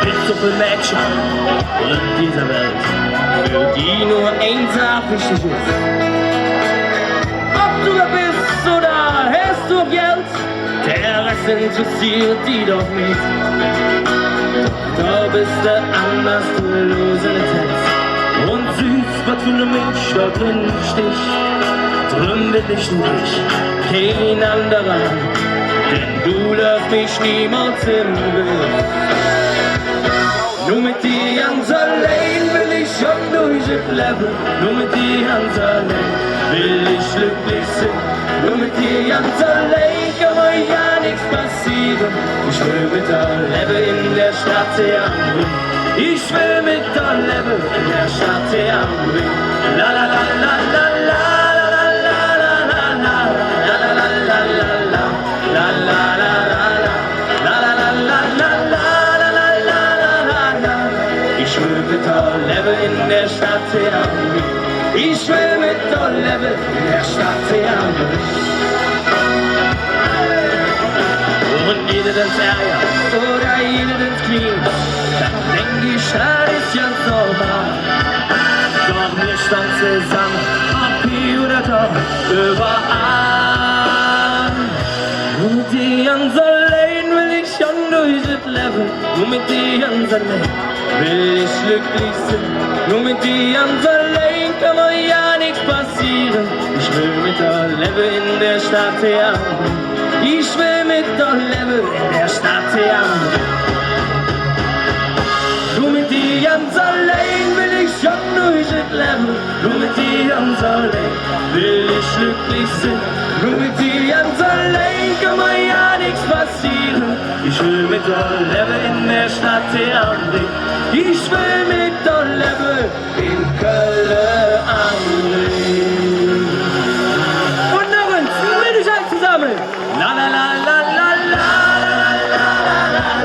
Jetzt so viele Mädchen in dieser Welt, für die nur eine Sache wichtig ist. Ob du da bist oder hast du Geld, der Rest interessiert die doch nicht. Da bist du anders, du losen Text. Und süß, was für eine Milch da drin sticht. Drum will ich nur dich, kein anderer, denn du lässt mich niemals im Weg. Nur mit dir ganz allein will ich schon durch das Leben. Nur mit dir ganz allein will ich glücklich sein. Nur mit dir ganz allein kann mir ja nichts passieren. Ich will mit dir leben in der Stadt Theater. Ich will mit dir leben in der Stadt Theater. La la la la la la la la la la la la la la la la la la. Ich will mit dir leben in der Stadt Theater. Ich will mit dir leben in der Stadt Theater. Und jeder ins Ärger oder jeder ins Knie, dann denk ich, das ist ja so wahr. Doch wir standen zusammen, ob hier oder dort, überall. Nur mit dir ganz allein will ich schon durch das Leben. Nur mit dir ganz allein will ich glücklich sein. Nur mit dir ganz allein kann mir ja nichts passieren. Ich will mit dir leben in der Stadt Theater. Ich will mit dir leben in der Stadt Theater. Nur mit dir ganz allein will ich schon durch das Leben. Nur mit dir ganz allein will ich glücklich sein. Nur mit dir ganz allein kann mir ja nichts passieren. Ich will mit dir leben in der Stadt Theater. Ich will mit dir leben in Köln am Rhein. Und noch eins, mit euch alle zusammen. La la la la la la la la la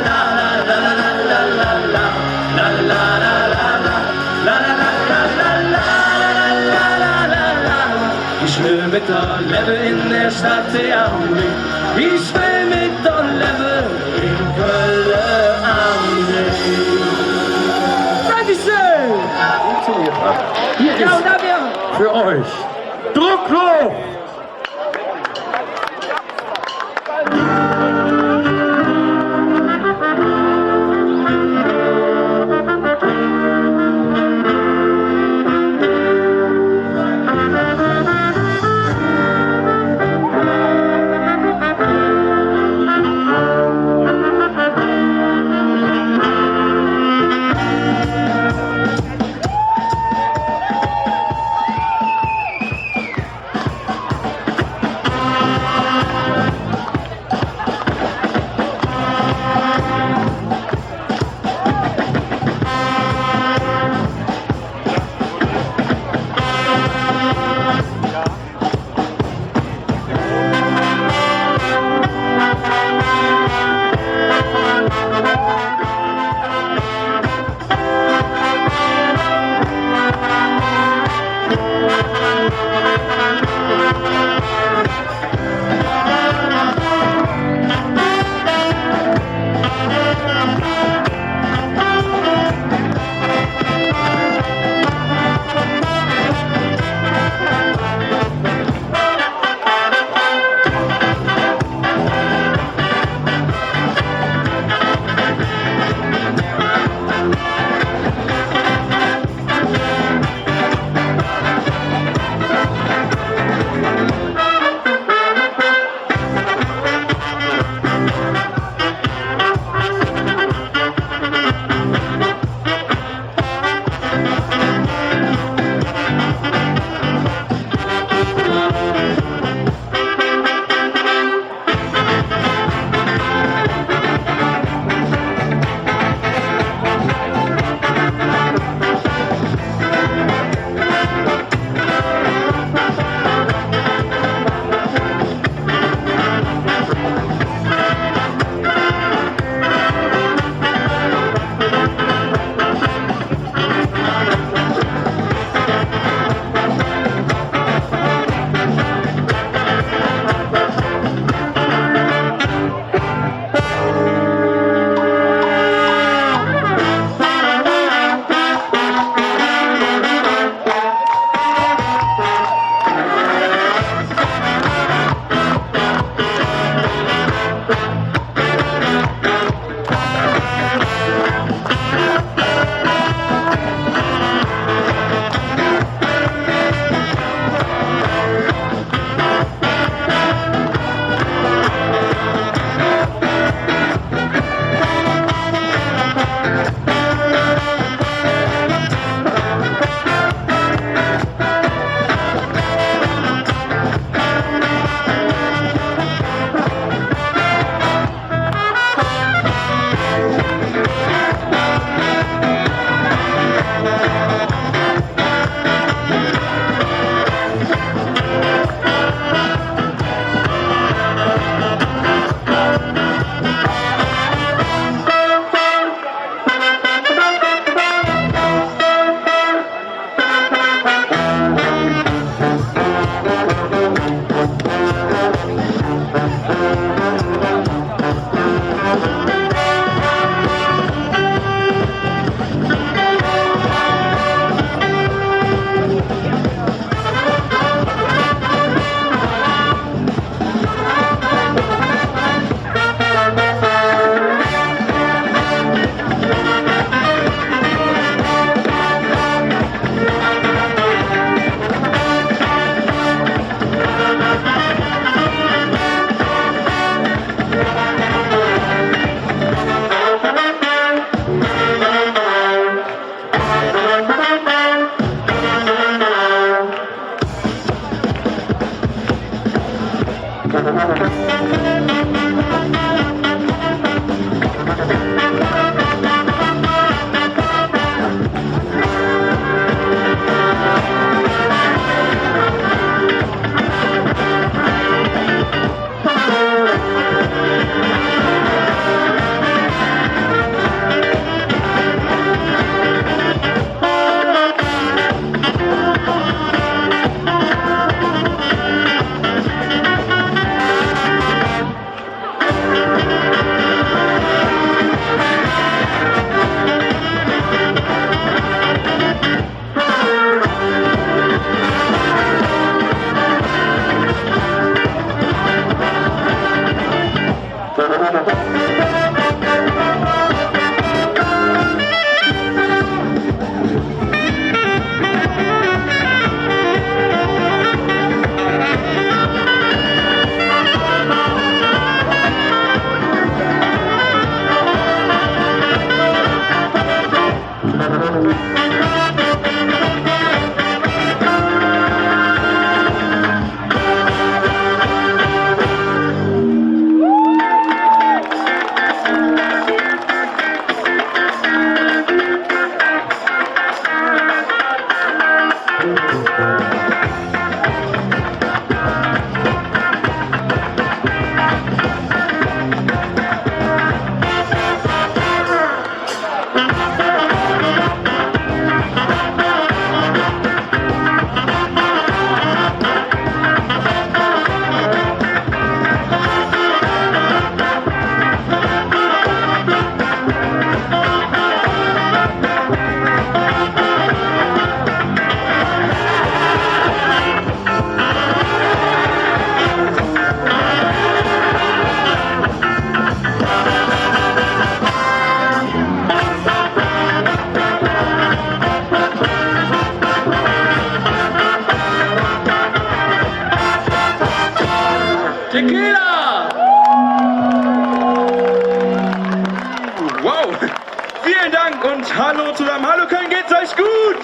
la la la la. Ich will mit dir leben in der Stadt Theater. Ich will mit dir leben in Köln am Rhein. Dankeschön! Hier Ja, und ist da wir. für euch Druckluft. Tequila! Wow! Vielen Dank und hallo zusammen. Hallo Köln, geht's euch gut?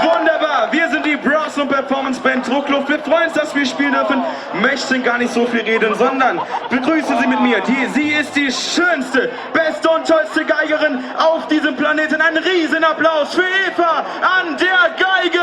Wunderbar! Wir sind die Bros und Performance Band Druckluft. Wir freuen uns, dass wir spielen dürfen. Möchten gar nicht so viel reden, sondern begrüßen Sie mit mir. Sie ist die schönste, beste und tollste Geigerin auf diesem Planeten. Ein Riesenapplaus für Eva an der Geige!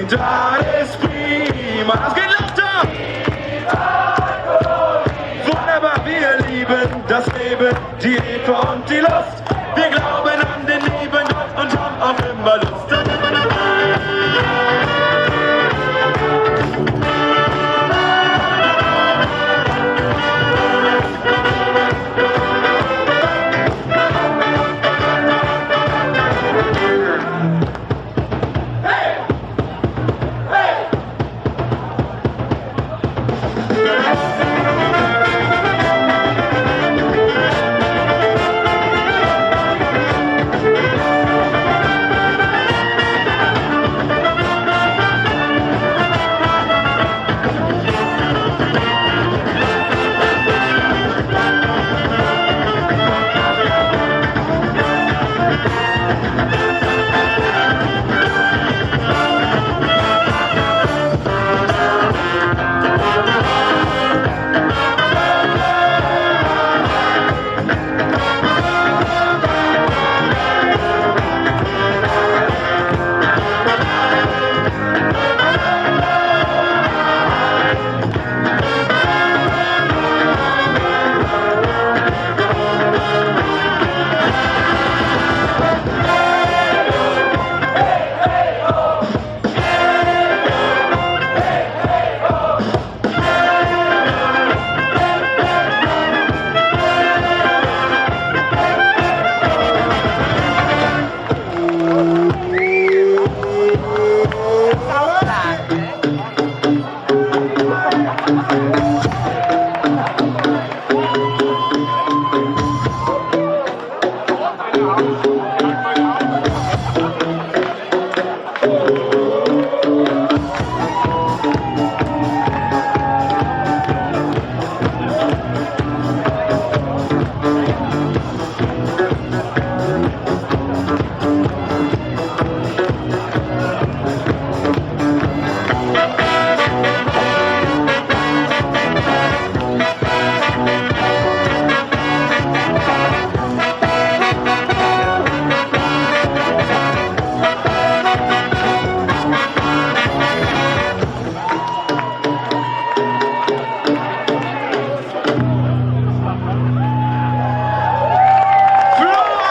Das ist prima, das geht lauter! Wunderbar, wir lieben das Leben, die Eva und die Lust. Wir glauben an den lieben Gott und haben auch immer Lust. Flo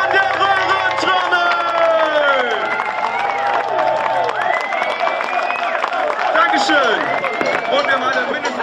an der Röhrentrommel! Dankeschön! Und wir haben alle mindestens...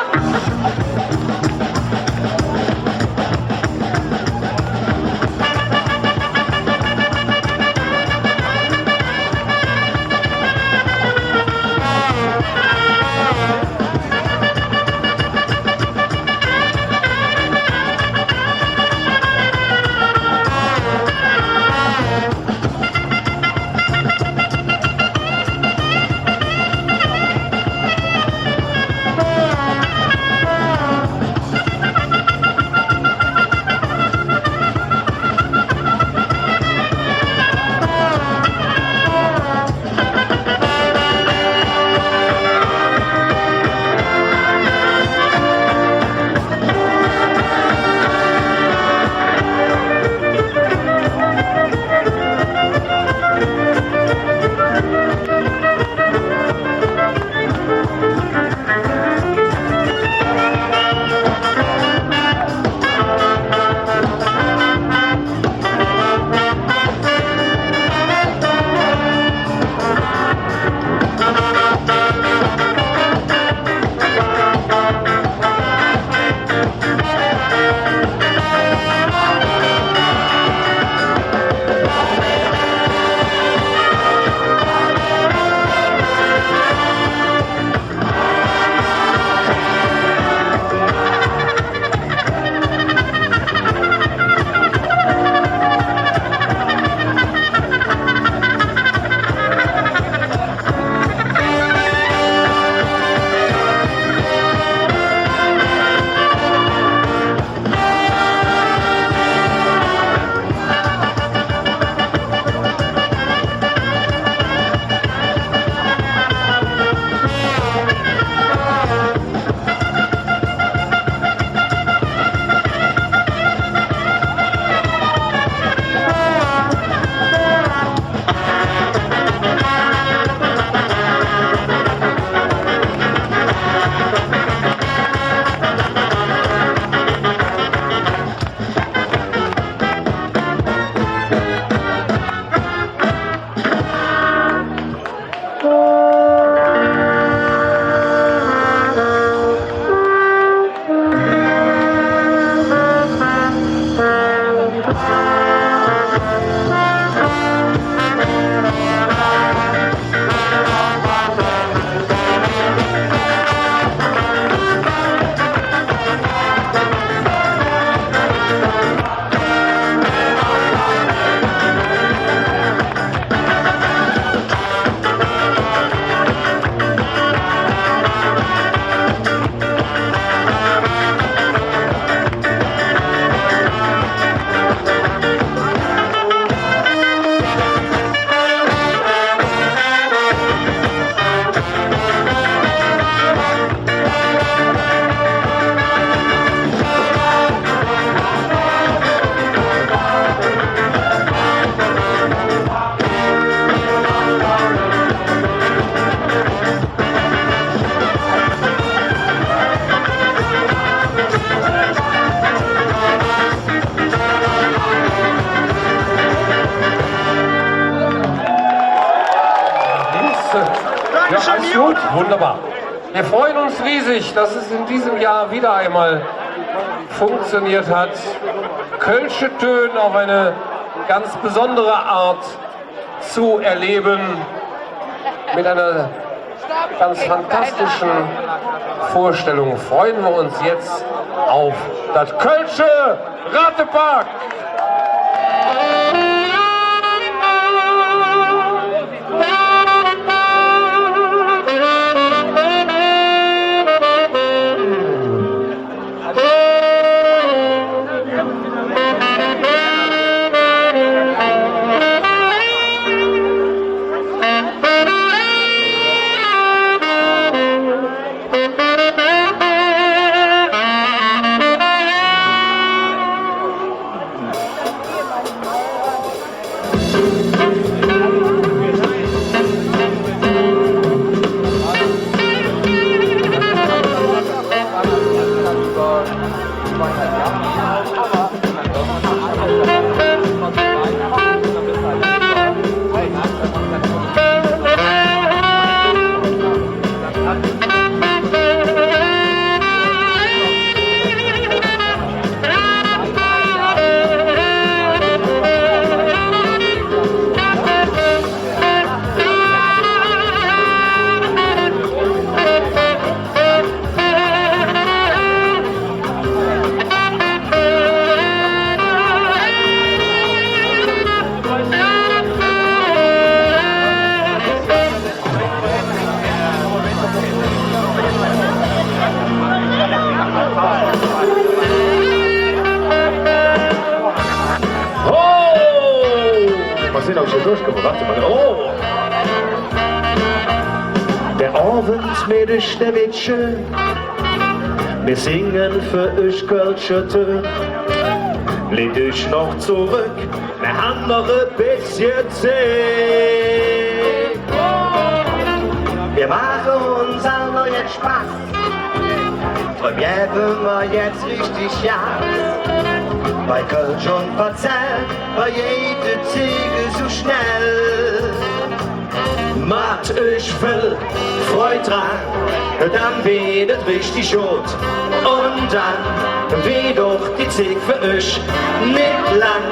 Alles gut, wunderbar. Wir freuen uns riesig, dass es in diesem Jahr wieder einmal funktioniert hat. Kölsche Töne auf eine ganz besondere Art zu erleben. Mit einer ganz fantastischen Vorstellung freuen wir uns jetzt auf das Kölsche Ratepark. Was sind auch schon durchgekommen? Warte mal. Oh! Der Abend mit ist der Witsche. Wir singen für euch Kölsche Töne. Lehnt euch noch zurück, wir haben noch ein bisschen Zeit. Wir machen uns alle jetzt Spaß. Und geben wir jetzt richtig Gas. Bei Kölsch und Parzell war jede Ziege so schnell. Macht euch viel Freude dran, dann wird es richtig gut. Und dann wird auch die Ziege für euch nicht lang.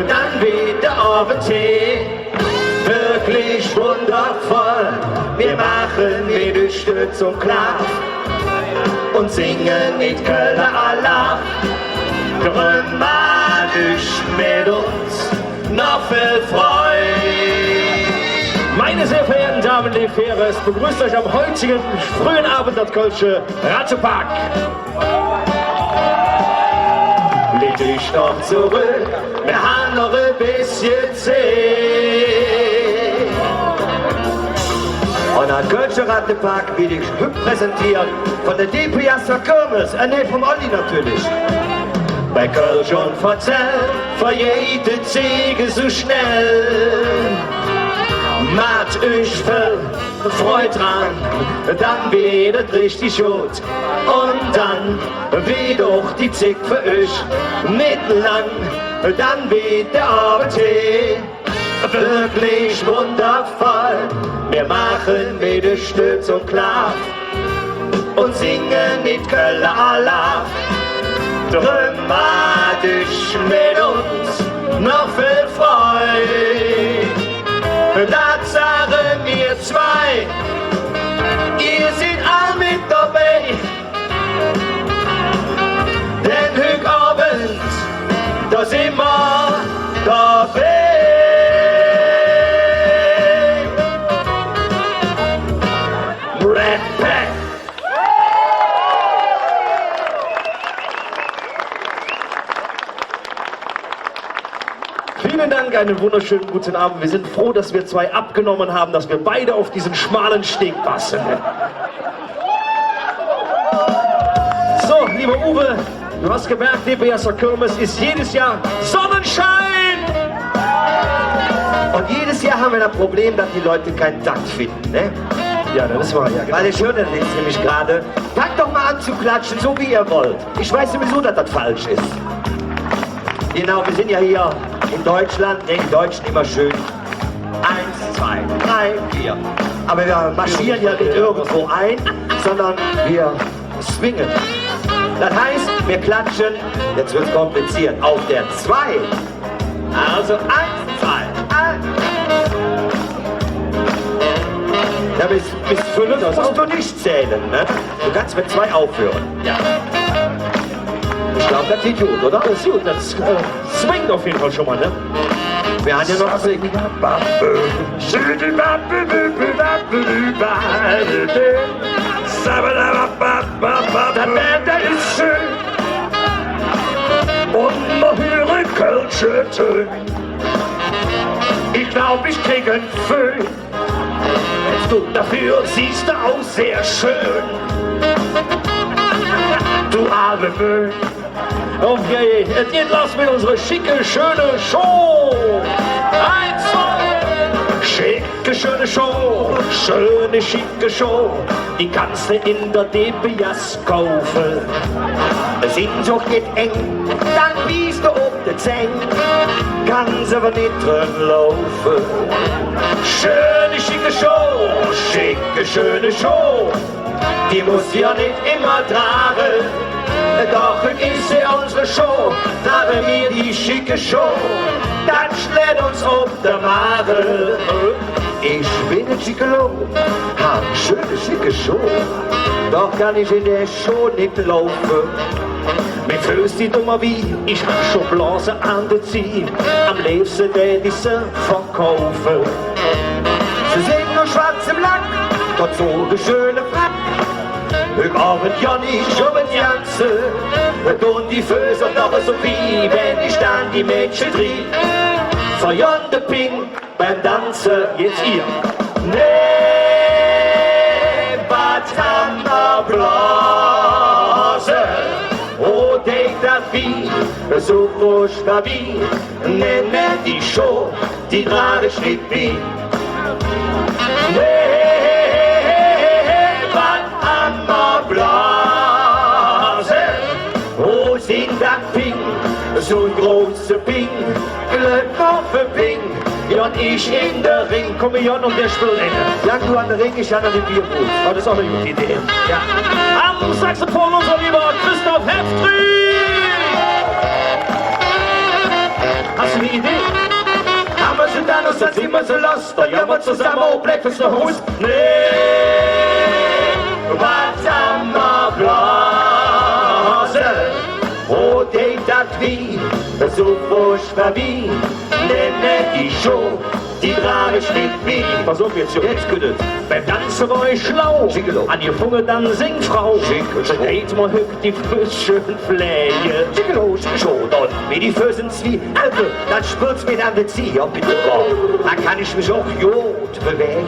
Dann wird der Abend wirklich wundervoll. Wir machen wieder Stütz und Klapp und singen mit Kölner Allah. Dramatisch mit uns noch viel Freude. Meine sehr verehrten Damen und Herren, es begrüßt euch am heutigen frühen Abend das Kölsche Ratzepark. Lehnt euch noch zurück, wir haben noch ein bisschen Zeit. Und ein Kölsche Ratzepark will ich präsentieren von der DPS Kirmes, nee, vom Olli natürlich. Bei Kölsch und Verzell, für jede Ziege so schnell. Macht euch viel Freude dran, dann wird es richtig gut. Und dann wird auch die Ziege für euch nicht lang. Dann wird der Abend wirklich wundervoll. Wir machen wieder Stütz und Klapp und singen mit Kölner Allah. Dramatisch mit uns noch viel Freude. Das sagen wir zwei, ihr seid all mit dabei. Denn heute Abend, da sind wir dabei. Red Pack. Vielen Dank, einen wunderschönen guten Abend. Wir sind froh, dass wir zwei abgenommen haben, dass wir beide auf diesen schmalen Steg passen. So, lieber Uwe, du hast gemerkt, DPS Kirmes ist jedes Jahr Sonnenschein. Und jedes Jahr haben wir das Problem, dass die Leute keinen Takt finden, ne? Ja, das war ja genau. Weil ich höre das jetzt nämlich gerade. Fangt doch mal an zu klatschen, so wie ihr wollt. Ich weiß sowieso, dass das falsch ist. Genau, wir sind ja hier in Deutschland, die Deutschen immer schön. 1, 2, 3, 4. Aber wir marschieren ja nicht irgendwo ein, sondern wir swingen. Das heißt, wir klatschen, jetzt wird es kompliziert, auf der 2. Also 1, 2, 1. Ja, bis 5 musst du nicht zählen, ne? Du kannst mit 2 aufhören. Ja. Ich glaube, das geht gut, oder? Das ist gut, das swingt auf jeden Fall schon mal, ne? Wir haben ja noch was singen. Das ist schön. Und noch höre Kölsche Töne. Ich glaube, ich krieg einen Föhn. Du, dafür siehst du aus sehr schön. Du arme Möhn. Okay, jetzt lassen wir unsere schicke, schöne Show. 1, schöne Show, schöne schicke Show, die kannst du in der DPS kaufen. Sind doch nicht eng, dann wiest du ob de Zeng, kannst aber nicht drin laufen. Schöne schicke Show, schicke schöne Show, die muss ja nicht immer tragen. Doch ist sie unsere Show, tragen wir die schicke Show, dann schlägt uns auf der Mare. Ich bin ein Schicke-Lo, hab schöne schicke Show, doch kann ich in der Show nicht laufen. Mein Füße sieht immer wie, ich hab schon Blasen an der Zieh, am liebsten tät ich sie verkaufen. Sie sind nur schwarz im Lack, dort so eine schöne Frack. Ich arbeite ja nicht um den Ganzen, und die Füße doch so wie, wenn ich dann die Mädchen trieb. Verjagt der Ping beim Tanzen, jetzt ihr. Nee, was haben wir Blase? Oh, denkt das wie, so furchtbar wie, nenne die Show, die gerade steht wie. Nee, was haben wir Blase? Oh, sind das Ping, so ein großer Ping, Glück auf den Ping. Ja, und ich in der Ring, komme Jan und der spielt Ja, du an der Ring, ich an den Bierbrot. Oh, das ist auch eine gute Idee. Ja. Am Saxophon unser lieber Christoph Heftry. Hast du eine Idee? Aber sind dann uns das immer so los, da ja wir zusammen auch Black fürs Haus. Nee, was am Blase? Oh, denkt das wie, so furchtbar wie, nenne die Show, die Trage steht wie. Pass auf jetzt, jetzt gut. Beim Tanzen war ich schlau, Schickelow. An ihr Funge dann Singfrau, Schickelow. Dreht mal hück die frischen Fläche, Schickelow, Schickelow. Dann wie die Füßen zwie, Alter, dann spürt's mir dann die Zieh, ja bitte, da kann ich mich auch gut bewegen.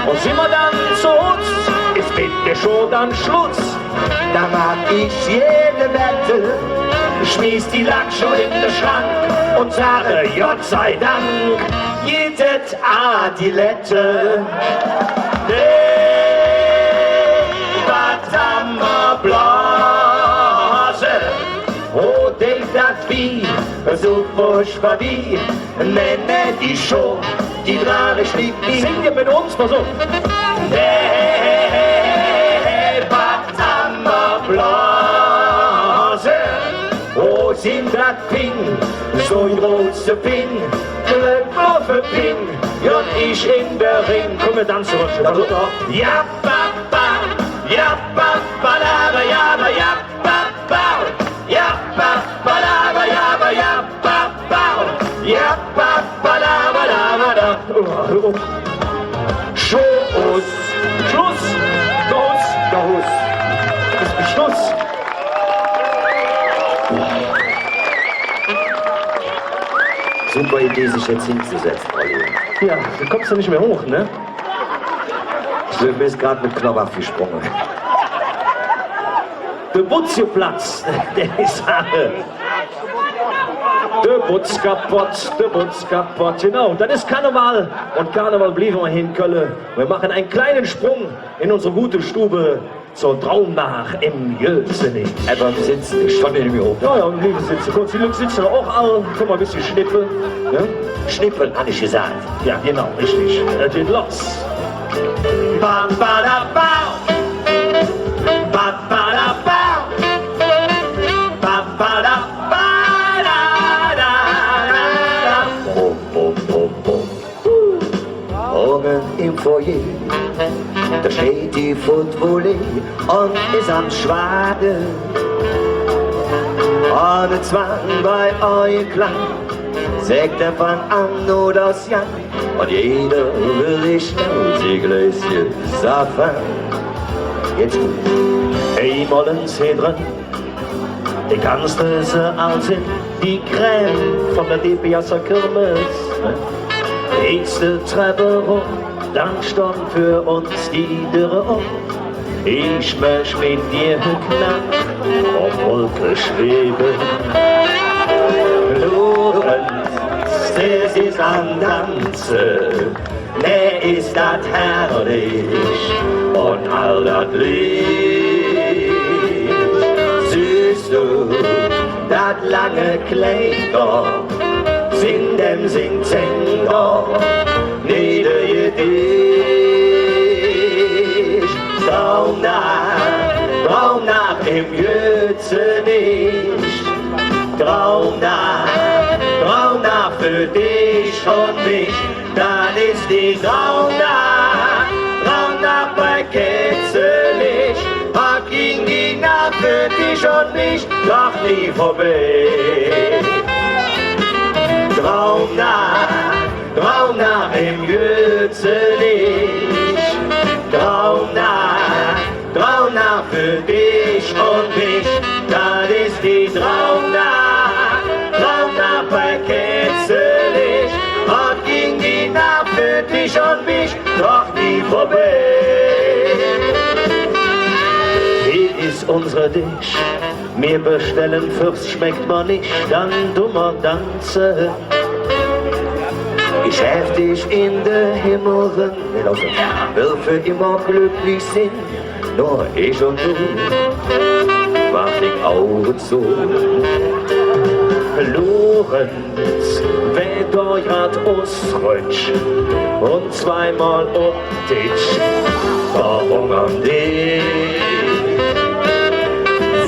Und sind wir dann zu uns, ist mit der Show dann Schluss. Da mag ich jede Wette, schmeiß die Lack schon in den Schrank und sage Gott sei Dank, jedes Adilette. Nee, was am Blase, oh, denkt das wie, so furchtbar wie, nenne die Show, die Trage schlägt wie. Singt ihr mit uns, pass auf. Nee, Blase, oh, sind das Ping, so ein großer Ping, Glück auf den Ping, ja, und ich in der Ring. Komm, wir tanzen was schon. Ja, ba, ba, ja, ba, ba, da, ba, ja, ba, ja, ba, ba, ja, ba, ba, da, ba, ja, ba, ja, ba, ba, ja, ba, ba, da, ba, da, ba, da. Schluss, Schluss, Schluss, Schluss. Schluss! Super Idee, sich jetzt hinzusetzen, Olli. Ja, du kommst ja nicht mehr hoch, ne? Du bist gerade mit Knochen abgesprungen. Der Butzjeplatz, der ist alle. Der Butz kaputt, genau. Das ist Karneval. Und Karneval blieben wir hier in Köln. Wir machen einen kleinen Sprung in unsere gute Stube zur Traumnach im Jössening. Einfach sitzen, ich stand in mir hoch. Ja, und liebe sitzen. Kurz, die Leute sitzen auch alle. Guck mal, ein bisschen schnippeln. Ja? Schnippeln, hatte ich gesagt. Ja, genau, richtig. Es geht los. Ba, ba, da, ba. Ba, ba, da, ba. Ba, ba, da, ba. Morgen im Foyer, da steht die Footvolley und ist am Schwaden. Ohne Zwang bei euch Klang, sagt der von an oder aus Jan, und jeder will ich schnell die Gläschen saffen. Jetzt gut, einmal ins Hedren, die kannst du so aussehen, die Creme von der DPSer Kirmes. Nächste Treppe rum, dann stand für uns die Dürre um. Ich möcht mit dir knapp auf Wolke schweben. Lorenz es ist am Tanzen, ne ist das herrlich und all das Licht. Siehst du, das lange Kleid da, in dem singt da, nieder dich. Traum nach im Jötze nicht. Traum nach für dich und mich, dann ist die Traum nach bei Ketzelich, hat ging die Nacht für dich und mich noch nie vorbei. Traum nach im Jötzelich, Traum nach für dich und mich, das ist die Traum nach bei Ketzelich, hat ging die Nacht für dich und mich noch nie vorbei. Hier ist unsere Dich, wir bestellen Fürst, schmeckt man nicht, dann dummer Danze. Ich heftig in der Himmel, will für immer glücklich sein, nur ich und du, mach die Augen zu. Lorenz, wenn du grad ausrutsch und zweimal um dich, verhungern dich.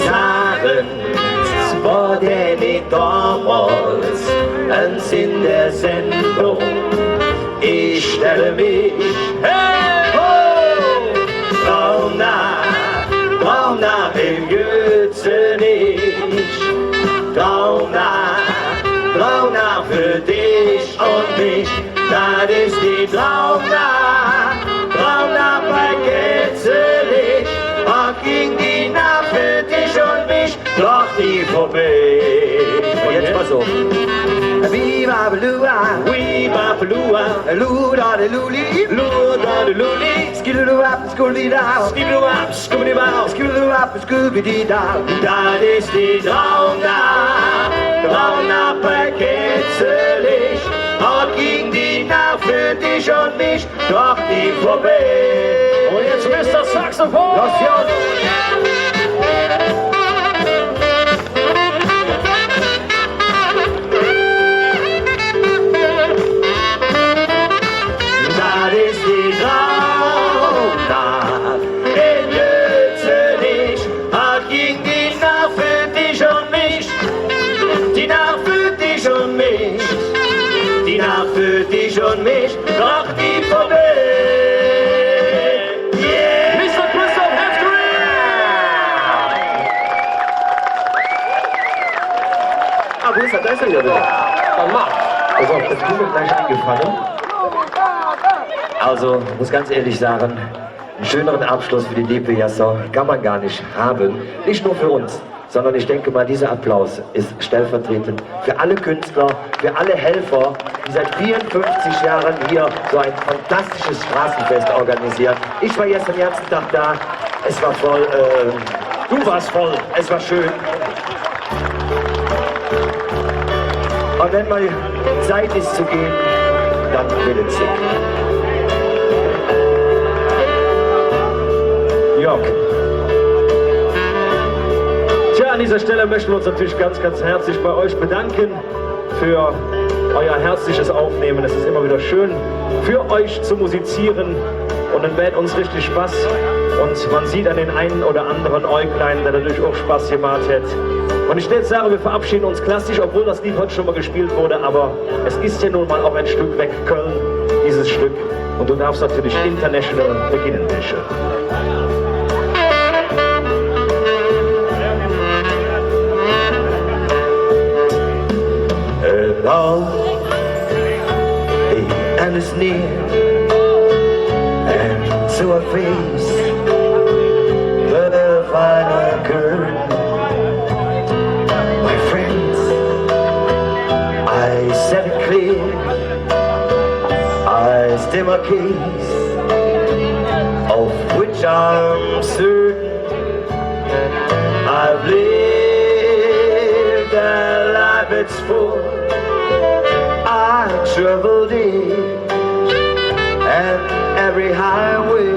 Sagen's war der nicht damals, ans in der Sendung, ich stelle mich, hey, ho, Traum nach im Jötzenich, Traum nach für dich und mich, das ist die Traum nach bei Ketzelich, und ging die Nacht für dich und mich noch nie vorbei. Und jetzt mal so. Viva Belua, Viva Belua, Luda de Luli, Luda de Luli, Skidoo up, Scooby Down, Skidoo up, Scooby Down, Skidoo up, Scooby Down. Das ist die Traum nach bei Ketzelich, und ging die Nacht für dich und mich doch nie vorbei. Und jetzt Mr. Saxophon! Los, Jungs! Das ist die Traum nach in Jötzenich, und ging die Nacht für dich und mich, die Nacht für dich und mich, die Nacht für dich und mich, doch nie vorbei. Yeah. Mr. Christoph Heffery! Ah, wo ist er? Da ist er wieder. Dann mach. Also, das ist mir gleich angefangen. Also, muss ganz ehrlich sagen, einen schöneren Abschluss für die DP-Jasser kann man gar nicht haben. Nicht nur für uns, sondern ich denke mal, dieser Applaus ist stellvertretend für alle Künstler, für alle Helfer, die seit 54 Jahren hier so ein fantastisches Straßenfest organisieren. Ich war jetzt den ganzen Tag da, es war voll, du warst voll, es war schön. Und wenn mal Zeit ist zu gehen, dann will es sich. Jörg. Tja, an dieser Stelle möchten wir uns natürlich ganz, ganz herzlich bei euch bedanken für euer herzliches Aufnehmen. Es ist immer wieder schön, für euch zu musizieren, und dann wird uns richtig Spaß. Und man sieht an den einen oder anderen Äuglein, der dadurch auch Spaß gemacht hat. Und ich will jetzt sagen, wir verabschieden uns klassisch, obwohl das Lied heute schon mal gespielt wurde, aber es ist ja nun mal auch ein Stück weg Köln, dieses Stück. Und du darfst natürlich international beginnen, bitte. All the end is near, and to a face the final curtain. My friends, I said it clear, I state my case, of which I'm certain. I've lived a life that's full. I I traveled in, and every highway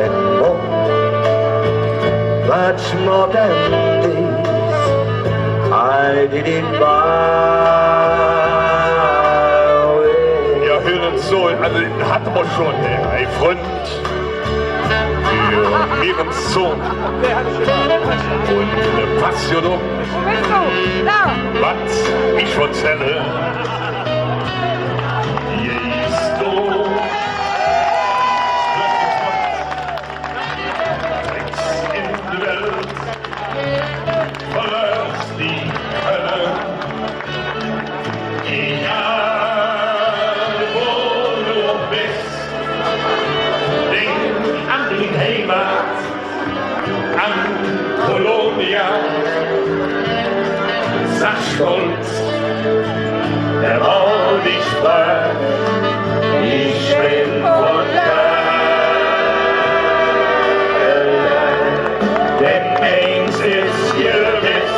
and more, much more than this, I did it my way. Ja, hören uns so, also hatten wir schon, ein Freund, wir hören so. Und Passion um. Was ich erzähle, ist du. In der Welt verlässt die Hölle. Egal wo du bist, denk an die Heimat, an Colonia. Sag stolz, der Ort ist frei, ich bin von Köln. Denn eins ist gewiss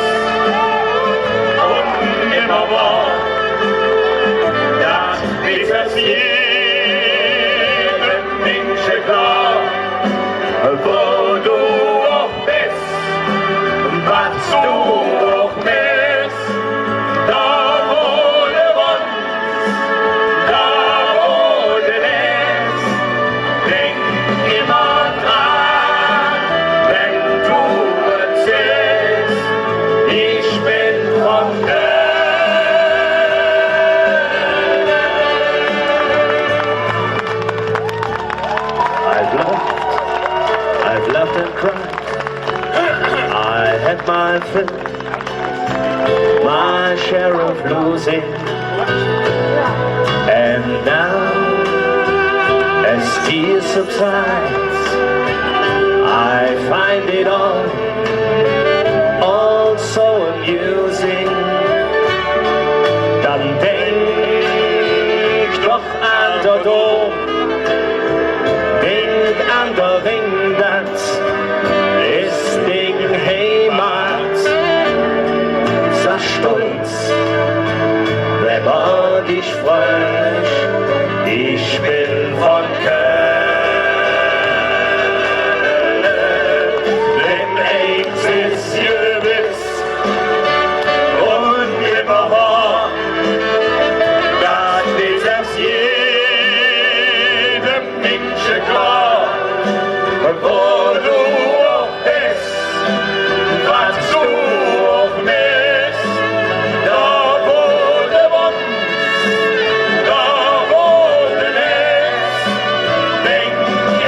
und immer wahr, dass dieses jedem Menschen klar, wo du auch bist, was du auch bist, da wo du wohnst, da wo du lebst, denk immer dran, wenn du erzählst, ich bin von Köln. I've laughed and cried, I had my fill, my share of losing, and now, as tears subsides, I find it all so amusing. Dann denk doch an der Dom, denk an der Ring, das ist Ding Heimat. Sag stolz, wenn man dich freut, ich bin von Köln. Denn eins ist gewiss und immer wahr, dass dieses jedem Menschen klar, wo du auch bist, was du auch bist, da wo du wohnst, da wo du lebst, denk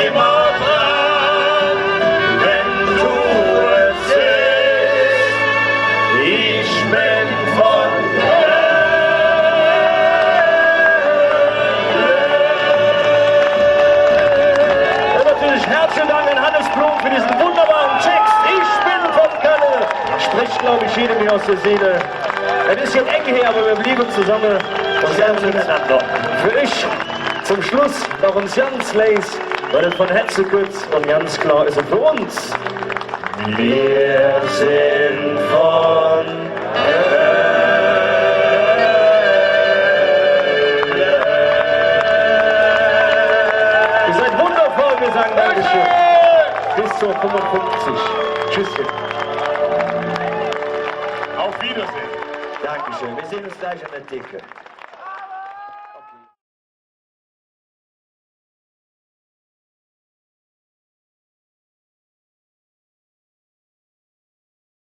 immer dran, wenn du erzählst, ich bin von und natürlich herzlichen Dank an Hannes Blum für diesen wunderbaren Text. Ich bin von Köln. Spricht, glaube ich, jedem hier aus der Seele. Ein bisschen eng her, aber wir blieben zusammen und sehr miteinander. Für euch zum Schluss noch uns ganz leis, weil es von Herzen kurz und ganz klar ist und für uns. Wir sind von Ihr seid wundervoll, wir sagen Dankeschön. Bis zur 55. Tschüsschen. Auf Wiedersehen. Dankeschön. Wir sehen uns gleich an der Theke.